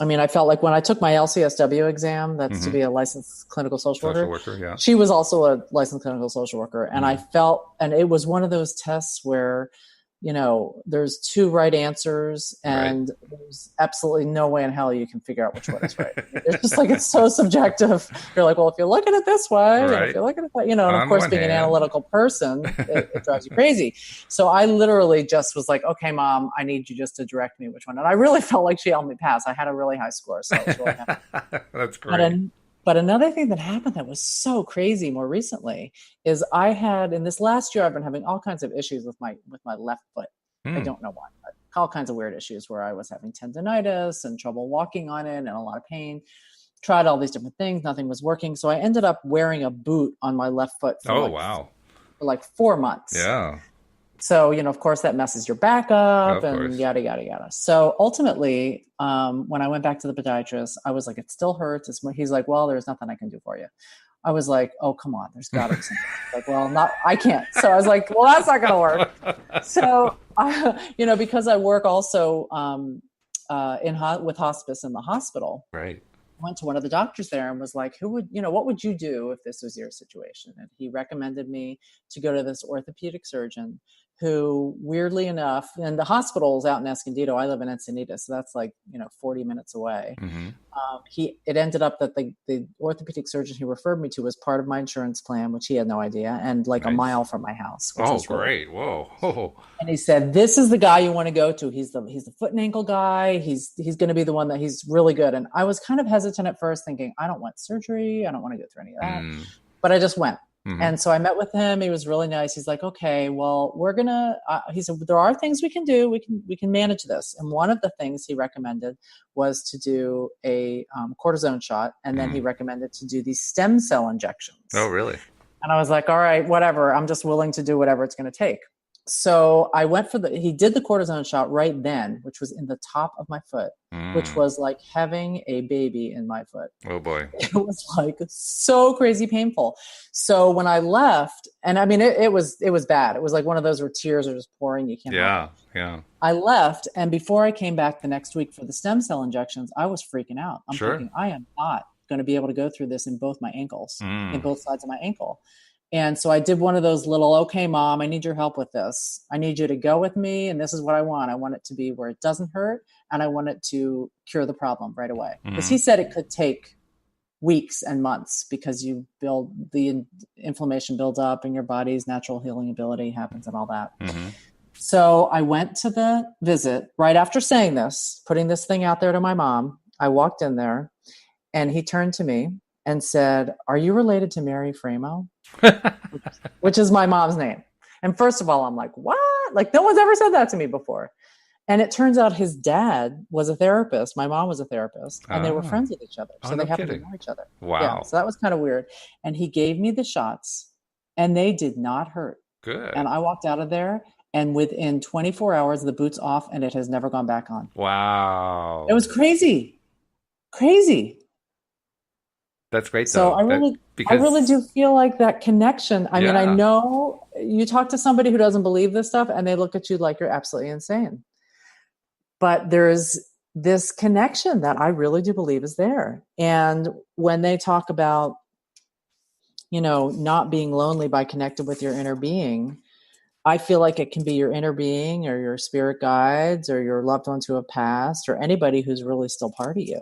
I mean, I felt like when I took my LCSW exam, that's to Mm-hmm. be a licensed clinical social Social worker, worker. Yeah. she was also a licensed clinical social worker. And I Mm. felt, and it was one of those tests where, there's two right answers Right. and there's absolutely no way in hell you can figure out which one is right. It's just like, it's so subjective. You're like, well, if you look at it this way, and if Right. you look at it, and of On course, one being an hand. analytical person, it drives you crazy. So I literally just was like, okay, mom, I need you just to direct me which one. And I really felt like she helped me pass. I had a really high score, so I was really happy. That's But great. but another thing that happened that was so crazy more recently is I had, in this last year, I've been having all kinds of issues with my left foot. I Mm. don't know why, but all kinds of weird issues where I was having tendonitis and trouble walking on it and a lot of pain. Tried all these different things, nothing was working. So I ended up wearing a boot on my left foot for Oh wow. for like 4 months. Yeah. So, of course, that messes your back up Of and course. yada, yada, yada. So ultimately, when I went back to the podiatrist, I was like, it still hurts. He's like, well, there's nothing I can do for you. I was like, oh, come on, there's got to be something. Like, well, I can't. So I was like, well, that's not going to work. So, because I work also with hospice in the hospital, Right. went to one of the doctors there and was like, what would you do if this was your situation? And he recommended me to go to this orthopedic surgeon who, weirdly enough, and the hospital is out in Escondido. I live in Encinitas, so that's like, 40 minutes away. Mm-hmm. It ended up that the orthopedic surgeon he referred me to was part of my insurance plan, which he had no idea, and like a Nice. mile from my house, which Oh, was really great. Whoa. Oh. and he said, "This is the guy you want to go to. He's the foot and ankle guy. He's going to be the one that he's really good." And I was kind of hesitant at first, thinking, "I don't want surgery. I don't want to go through any of that." Mm. But I just went. Mm-hmm. And so I met with him. He was really nice. He's like, "Okay, well, we're gonna." He said, "There are things we can do. We can manage this." And one of the things he recommended was to do a cortisone shot, and then he recommended to do these stem cell injections. Oh, really? And I was like, "All right, whatever. I'm just willing to do whatever it's going to take." So I went he did the cortisone shot right then, which was in the top of my foot, which was like having a baby in my foot. Oh boy. It was like so crazy painful. So when I left, and I mean, it was bad. It was like one of those where tears are just pouring. You can't. Yeah. Yeah. I left, and before I came back the next week for the stem cell injections, I was freaking out. I'm thinking, I am not going to be able to go through this in both my ankles, in both sides of my ankle. And so I did one of those little, okay, mom, I need your help with this. I need you to go with me. And this is what I want. I want it to be where it doesn't hurt. And I want it to cure the problem right away. Because he said it could take weeks and months because the inflammation builds up and your body's natural healing ability happens and all that. So I went to the visit right after saying this, putting this thing out there to my mom. I walked in there and he turned to me and said, "Are you related to Mary Framo?" Which is my mom's name. And first of all, I'm like, what? Like, no one's ever said that to me before. And it turns out his dad was a therapist. My mom was a therapist, and they were friends with each other. So they happened to know each other. Wow. Yeah, so that was kind of weird. And he gave me the shots, and they did not hurt. Good. And I walked out of there, and within 24 hours, the boot's off, and it has never gone back on. Wow. It was crazy. Crazy. That's great. So though. I really do feel like that connection. I mean, I know you talk to somebody who doesn't believe this stuff and they look at you like you're absolutely insane. But there's this connection that I really do believe is there. And when they talk about, not being lonely by connecting with your inner being, I feel like it can be your inner being or your spirit guides or your loved ones who have passed or anybody who's really still part of you.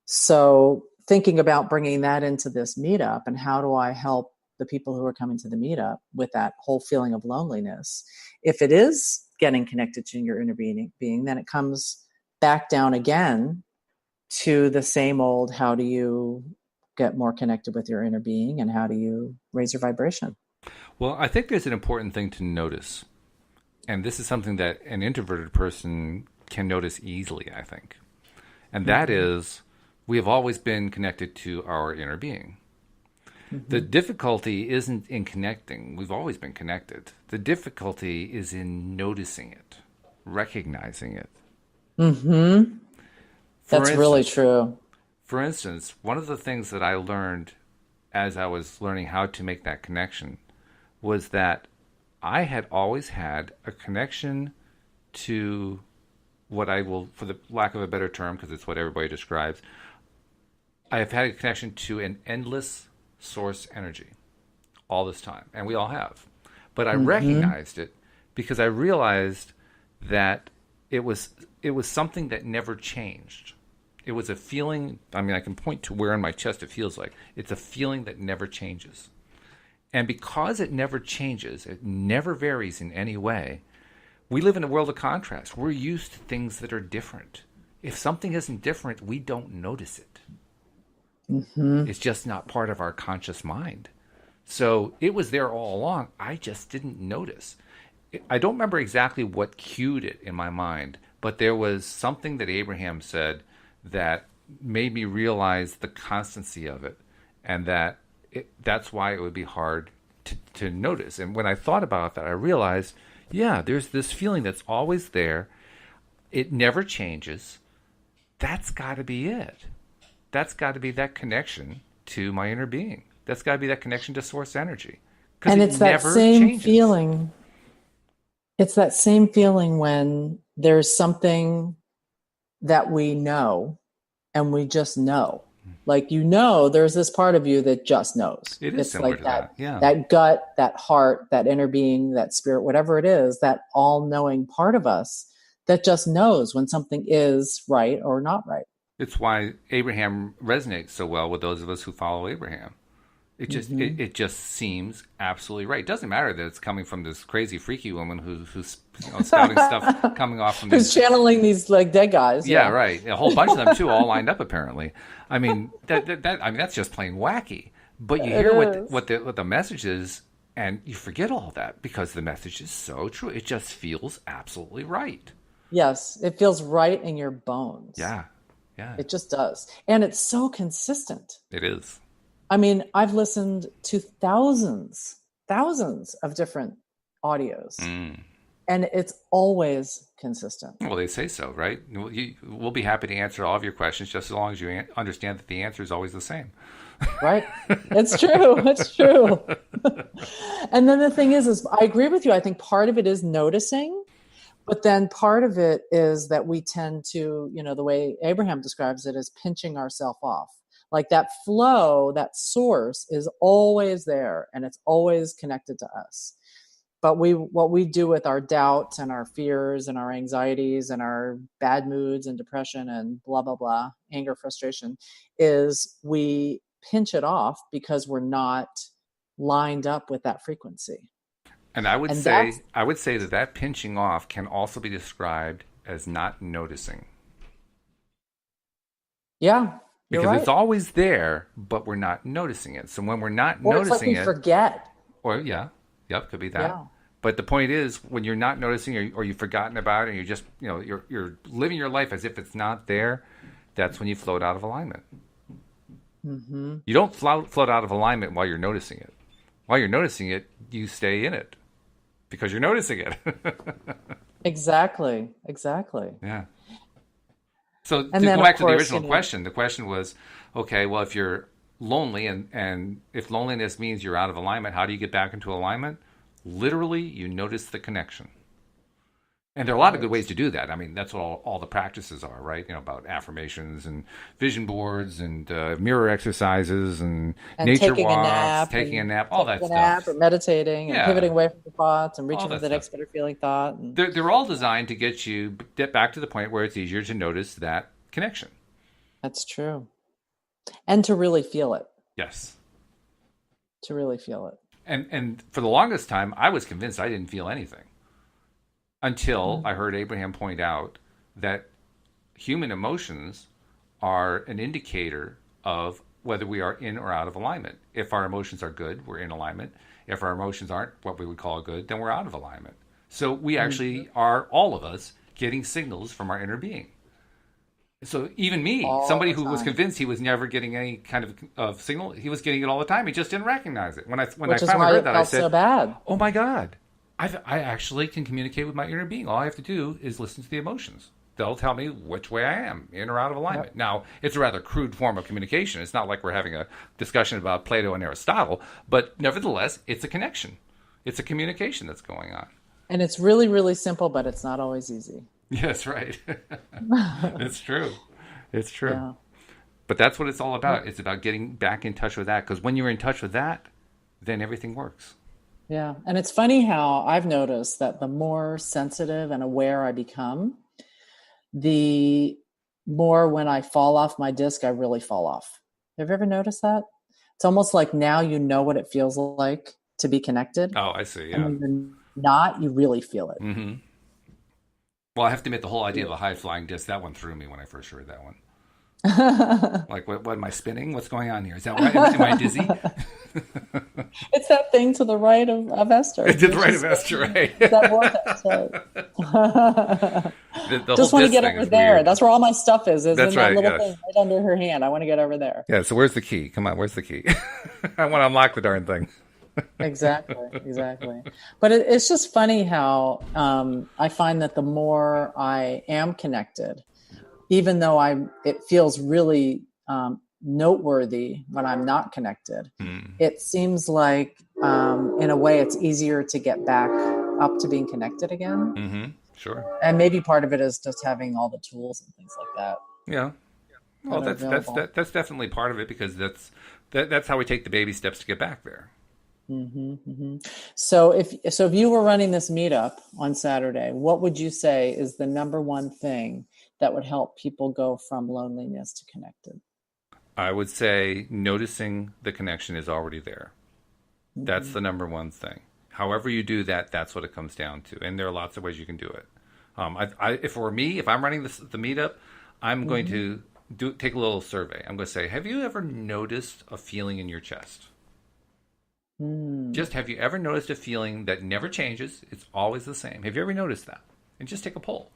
So thinking about bringing that into this meetup and how do I help the people who are coming to the meetup with that whole feeling of loneliness. If it is getting connected to your inner being, then it comes back down again to the same old, how do you get more connected with your inner being and how do you raise your vibration? Well, I think there's an important thing to notice. And this is something that an introverted person can notice easily, I think. And that is, we have always been connected to our inner being. The difficulty isn't in connecting. We've always been connected. The difficulty is in noticing it, recognizing it, Mm-hmm. For That's really instance, true. one of the things that I learned as I was learning how to make that connection was that I had always had a connection to what I will, for the lack of a better term, because it's what everybody describes, I have had a connection to an endless source energy all this time, and we all have. But I Mm-hmm. recognized it because I realized that it was it was something that never changed. It was a feeling. I mean, I can point to where in my chest it feels like. It's a feeling that never changes. And because it never changes, it never varies in any way, we live in a world of contrast. We're used to things that are different. If something isn't different, we don't notice it. Mm-hmm. It's just not part of our conscious mind. So it was there all along. I just didn't notice. I don't remember exactly what cued it in my mind, but there was something that Abraham said that made me realize the constancy of it, and that that's why it would be hard to notice. And when I thought about that, I realized, yeah, there's this feeling that's always there. It never changes. That's got to be it. That's got to be that connection to my inner being. That's got to be that connection to source energy because And it it's that never same changes. feeling. It's that same feeling when there's something that we know and we just know. Like, there's this part of you that just knows. It is It's similar like to that that. Yeah. that gut, that heart, that inner being, that spirit, whatever it is, that all-knowing part of us that just knows when something is right or not right. It's why Abraham resonates so well with those of us who follow Abraham. Mm-hmm. It just seems absolutely right. It doesn't matter that it's coming from this crazy freaky woman who's spouting stuff coming off from Who's these. channeling these like dead guys? Yeah, Yeah, right. A whole bunch of them too, all lined up apparently. I mean I mean that's just plain wacky. But you it hear is. what the message is, and you forget all that because the message is so true. It just feels absolutely right. Yes, it feels right in your bones. Yeah, yeah, It just does. And it's so consistent. it is. I mean, I've listened to thousands of different audios, Mm. and it's always consistent, Well, they say so, right? We'll be happy to answer all of your questions just as long as you understand that the answer is always the same. right? It's true. It's true. And then the thing is I agree with you. I think part of it is noticing, but then part of it is that we tend to, the way Abraham describes it, is pinching ourselves off. Like that flow, that source is always there and it's always connected to us. But what we do with our doubts and our fears and our anxieties and our bad moods and depression and blah, blah, blah, anger, frustration, is we pinch it off because we're not lined up with that frequency. And And that's, I would say that that pinching off can also be described as not noticing yeah, you're because it's right. always there, but we're not noticing it. So when we're not Or it's like noticing we it, forget. or yeah, yep, could be that. Yeah, But the point is, when you're not noticing or you've forgotten about it, and you're just you're living your life as if it's not there, that's when you float out of alignment. hmm You don't float out of alignment while you're noticing it. While you're noticing it, you stay in it because you're noticing it. exactly, exactly. Yeah. So And to then, go of back to the course, original question, the question was, okay, well, if you're lonely and if loneliness means you're out of alignment, how do you get back into alignment? Literally, you notice the connection. And there are a lot of good right. ways to do that. I mean, that's what all the practices are, right? About affirmations and vision boards and mirror exercises and And nature taking a walks, nap taking a and nap, all taking that a nap or stuff. meditating and pivoting Yeah, away from the thoughts and all reaching for that the stuff. next better feeling thought. And They're all designed to get you get back to the point where it's easier to notice that connection. that's true. And to really feel it, Yes. to really feel it. And for the longest time, I was convinced I didn't feel anything until Mm. I heard Abraham point out that human emotions are an indicator of whether we are in or out of alignment. If our emotions are good, we're in alignment. If our emotions aren't what we would call good, then we're out of alignment. So we Mhm. actually are, all of us, getting signals from our inner being. So even me, All somebody the who was time, convinced he was never getting any kind of signal, he was getting it all the time. He just didn't recognize it. When I which is finally why heard it that, I felt so said, bad. "Oh my God, I actually can communicate with my inner being. All I have to do is listen to the emotions." They'll tell me which way I am, in or out of alignment. Yep. Now, it's a rather crude form of communication. It's not like we're having a discussion about Plato and Aristotle, but nevertheless, it's a connection. It's a communication that's going on. And it's really, really simple, but it's not always easy. Yes, right. It's true. It's true. Yeah. But that's what it's all about. It's about getting back in touch with that. Because when you're in touch with that, then everything works. Yeah. And it's funny how I've noticed that the more sensitive and aware I become, the more when I fall off my disc, I really fall off. Have you ever noticed that? It's almost like now you know what it feels like to be connected. Oh, I see. And Yeah. when you're not, you really feel it. Mm-hmm. Well, I have to admit, the whole idea of a high flying disc, that one threw me when I first heard that one. Like, what am I spinning? What's going on here? Is that right? Am I dizzy? It's that thing to the right of Esther. To the right of Esther, right? That vortex, right? The Just whole want to disc get thing over is there. weird. That's where all my stuff is That's in that right, little yes. thing right under her hand. I want to get over there. Yeah, so where's the key? Come on, where's the key? I want to unlock the darn thing. Exactly. But it's just funny how I find that the more I am connected, even though it feels really noteworthy when I'm not connected, it seems like in a way it's easier to get back up to being connected again. Mm-hmm. Sure. And maybe part of it is just having all the tools and things like that. Yeah. Well, that are available. that's definitely part of it, because that's how we take the baby steps to get back there. So if you were running this meetup on Saturday, what would you say is the number one thing that would help people go from loneliness to connected? I would say noticing the connection is already there. That's the number one thing. However you do that, that's what it comes down to. And there are lots of ways you can do it. If it were me, if I'm running the meetup, I'm going to take a little survey. I'm going to say, have you ever noticed a feeling in your chest? Just, have you ever noticed a feeling that never changes? It's always the same. Have you ever noticed that? And just take a poll.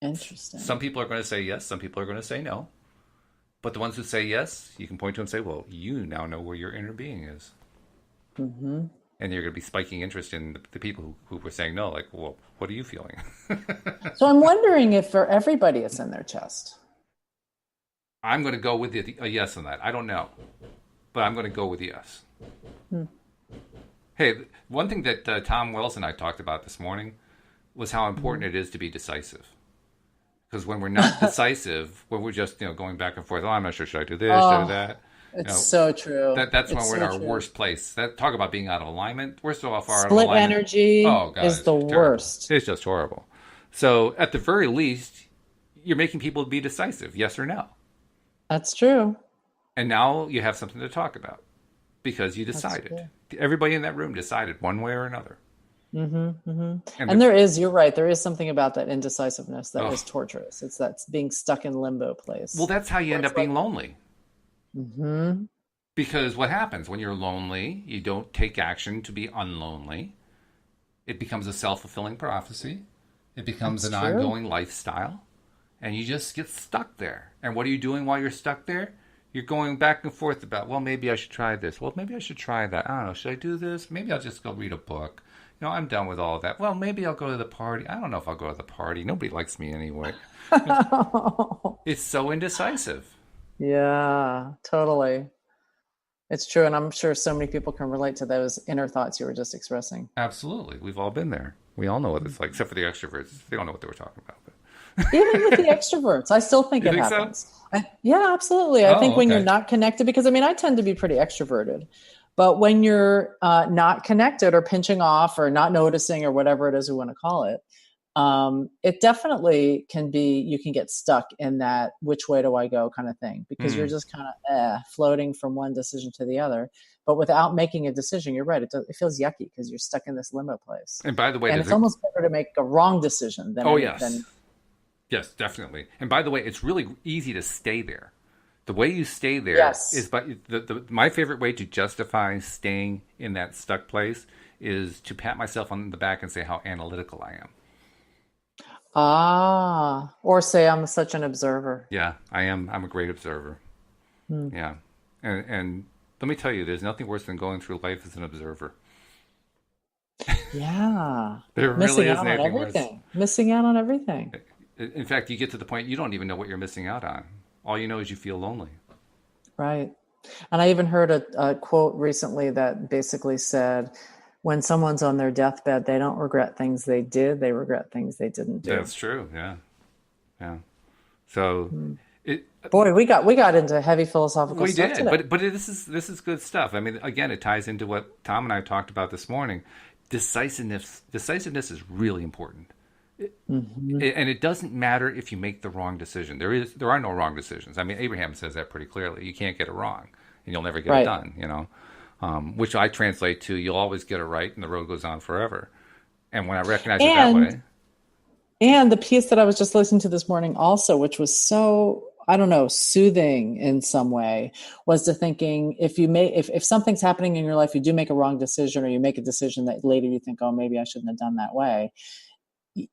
Interesting. Some people are going to say yes. Some people are going to say no. But the ones who say yes, you can point to and say, well, you now know where your inner being is. And you're going to be spiking interest in the people who were saying no. Like, well, what are you feeling? So I'm wondering if for everybody it's in their chest. I'm going to go with a yes on that. I don't know. But I'm going to go with yes. Hey, one thing that Tom Wells and I talked about this morning was how important it is to be decisive. Because when we're not decisive, when we're just going back and forth, I'm not sure, should I do this, should I do that? It's so true. That's when It's we're in so our true. worst place. Talk about being out of alignment. We're so far out of Split alignment. energy Oh, God, is it's the terrible. worst. It's just horrible. So at the very least, you're making people be decisive, yes or no. That's true. And now you have something to talk about because you decided. Everybody in that room decided one way or another. And you're right, there is something about that indecisiveness that is torturous. It's that being stuck in limbo place. Well, that's how you end up being lonely. Because what happens when you're lonely, you don't take action to be unlonely. It becomes a self-fulfilling prophecy. It becomes an ongoing lifestyle. And you just get stuck there. And what are you doing while you're stuck there? You're going back and forth about, well, maybe I should try this. Well, maybe I should try that. I don't know. Should I do this? Maybe I'll just go read a book. I'm done with all of that. Well, maybe I'll go to the party. I don't know if I'll go to the party. Nobody likes me anyway. It's so indecisive. Yeah, totally. It's true. And I'm sure so many people can relate to those inner thoughts you were just expressing. Absolutely. We've all been there. We all know what it's like, except for the extroverts. They don't know what they were talking about. But. Even with the extroverts, I still think You it think happens. Yeah, absolutely. I think when okay. you're not connected, because I tend to be pretty extroverted, but when you're not connected or pinching off or not noticing or whatever it is we want to call it, it definitely can be, you can get stuck in that which way do I go kind of thing, because you're just kind of floating from one decision to the other. But without making a decision, you're right. It feels yucky because you're stuck in this limbo place. And by the way, it's almost better to make a wrong decision than Yes, definitely. And by the way, it's really easy to stay there. The way you stay there is by my favorite way to justify staying in that stuck place is to pat myself on the back and say how analytical I am. Or say I'm such an observer. Yeah, I am. I'm a great observer. Yeah. And let me tell you, there's nothing worse than going through life as an observer. Yeah. There really Missing isn't out on anything worse. everything. Missing out on everything. In fact, you get to the point you don't even know what you're missing out on. All you know is you feel lonely. Right. And I even heard a quote recently that basically said, when someone's on their deathbed, they don't regret things they did, they regret things they didn't do. That's true. Yeah. Yeah. So it Boy, we got into heavy philosophical we stuff did, today. but this is good stuff. I mean, again, it ties into what Tom and I talked about this morning. Decisiveness is really important. And it doesn't matter if you make the wrong decision. There are no wrong decisions. I mean, Abraham says that pretty clearly. You can't get it wrong, and you'll never get it Right. done. Which I translate to you'll always get it right, and the road goes on forever. And when I recognize it that And way, and the piece that I was just listening to this morning also, which was so, I don't know, soothing in some way, was to thinking if something's happening in your life, you do make a wrong decision, or you make a decision that later you think, oh, maybe I shouldn't have done that way.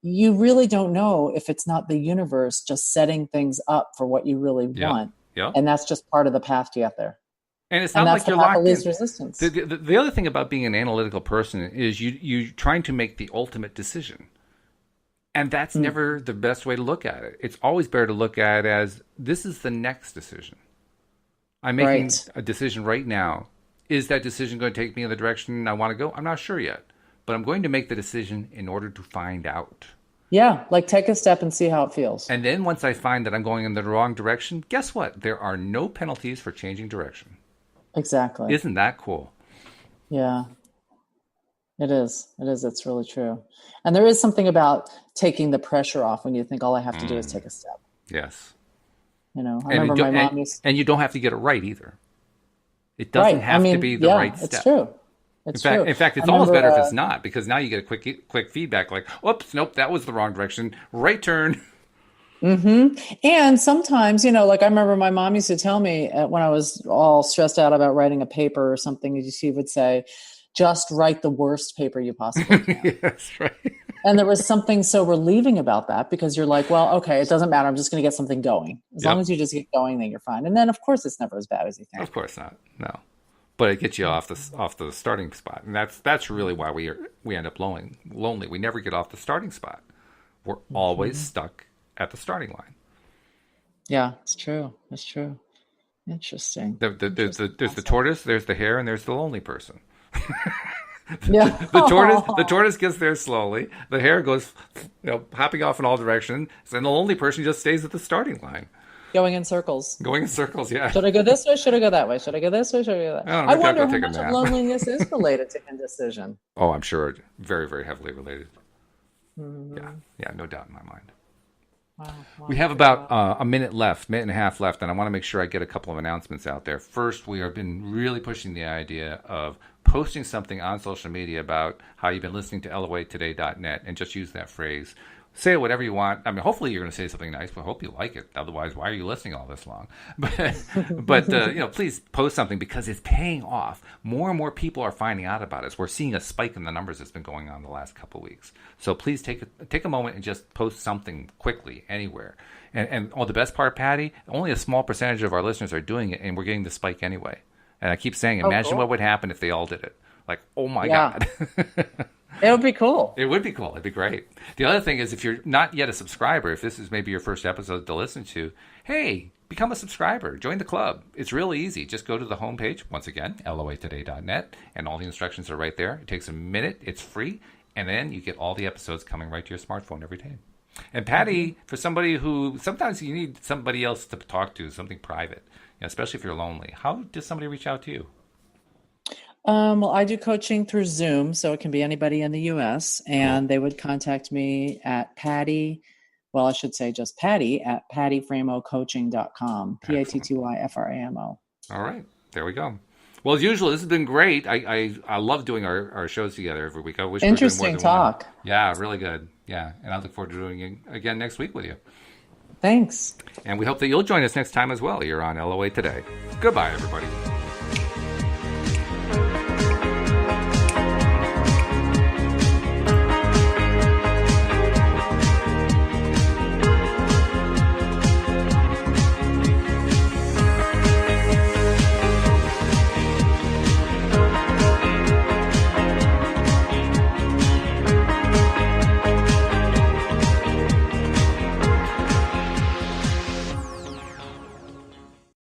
You really don't know if it's not the universe just setting things up for what you really want. yeah. And that's just part of the path to get there. And it's And not that's like the you're path of locked least in. resistance. The other thing about being an analytical person is you trying to make the ultimate decision. And that's never the best way to look at it. It's always better to look at it as this is the next decision. I'm making a decision right now. Is that decision going to take me in the direction I want to go? I'm not sure yet. But I'm going to make the decision in order to find out. Yeah, like take a step and see how it feels. And then once I find that I'm going in the wrong direction, guess what? There are no penalties for changing direction. Exactly. Isn't that cool? Yeah. It is. It's really true. And there is something about taking the pressure off when you think all I have to do is take a step. Yes. I remember my mom used. And you don't have to get it right either. It doesn't have to be the right step. It's true. In fact, it's almost better if it's not, because now you get a quick feedback like, oops, nope, that was the wrong direction. Right turn. And sometimes, like I remember my mom used to tell me when I was all stressed out about writing a paper or something, she would say, just write the worst paper you possibly can. Yes, right. And there was something so relieving about that, because you're like, well, okay, it doesn't matter. I'm just going to get something going. As long as you just get going, then you're fine. And then, of course, it's never as bad as you think. Of course not. No. But it gets you off the starting spot. And that's really why we end up lonely. We never get off the starting spot. We're always stuck at the starting line. Yeah, it's true. It's true. Interesting. There's the tortoise, there's the hare, and there's the lonely person. The tortoise gets there slowly. The hare goes, hopping off in all directions, and the lonely person just stays at the starting line. Going in circles. Yeah. Should I go this way? Should I go that way? Should I go this way? Should I go that way? I wonder how much of loneliness is related to indecision. Oh, I'm sure very, very heavily related. Yeah, no doubt in my mind. Wow, we have about a minute and a half left, and I want to make sure I get a couple of announcements out there. First, we have been really pushing the idea of posting something on social media about how you've been listening to LOAtoday.net, and just use that phrase. Say whatever you want. I mean, hopefully you're going to say something nice, but I hope you like it. Otherwise, why are you listening all this long? But please post something, because it's paying off. More and more people are finding out about us. We're seeing a spike in the numbers that's been going on the last couple of weeks. So please take a moment and just post something quickly anywhere. And the best part, Patty, only a small percentage of our listeners are doing it, and we're getting the spike anyway. And I keep saying, imagine what would happen if they all did it. Like, oh my God. It would be cool. It would be cool. It'd be great. The other thing is, if you're not yet a subscriber, if this is maybe your first episode to listen to, hey, become a subscriber. Join the club. It's really easy. Just go to the homepage, once again, loatoday.net, and all the instructions are right there. It takes a minute. It's free. And then you get all the episodes coming right to your smartphone every day. And Patty, for somebody who, sometimes you need somebody else to talk to, something private, especially if you're lonely. How does somebody reach out to you? Well, I do coaching through Zoom, so it can be anybody in the U.S., and they would contact me at Patty, well, I should say just Patty, at pattyframo.coaching.com, PATTYFRAMO. All right, there we go. Well, as usual, this has been great. I love doing our shows together every week. I wish interesting we were doing more than talk. Yeah, really good. Yeah, and I look forward to doing it again next week with you. Thanks. And we hope that you'll join us next time as well. You're on LOA Today. Goodbye, everybody.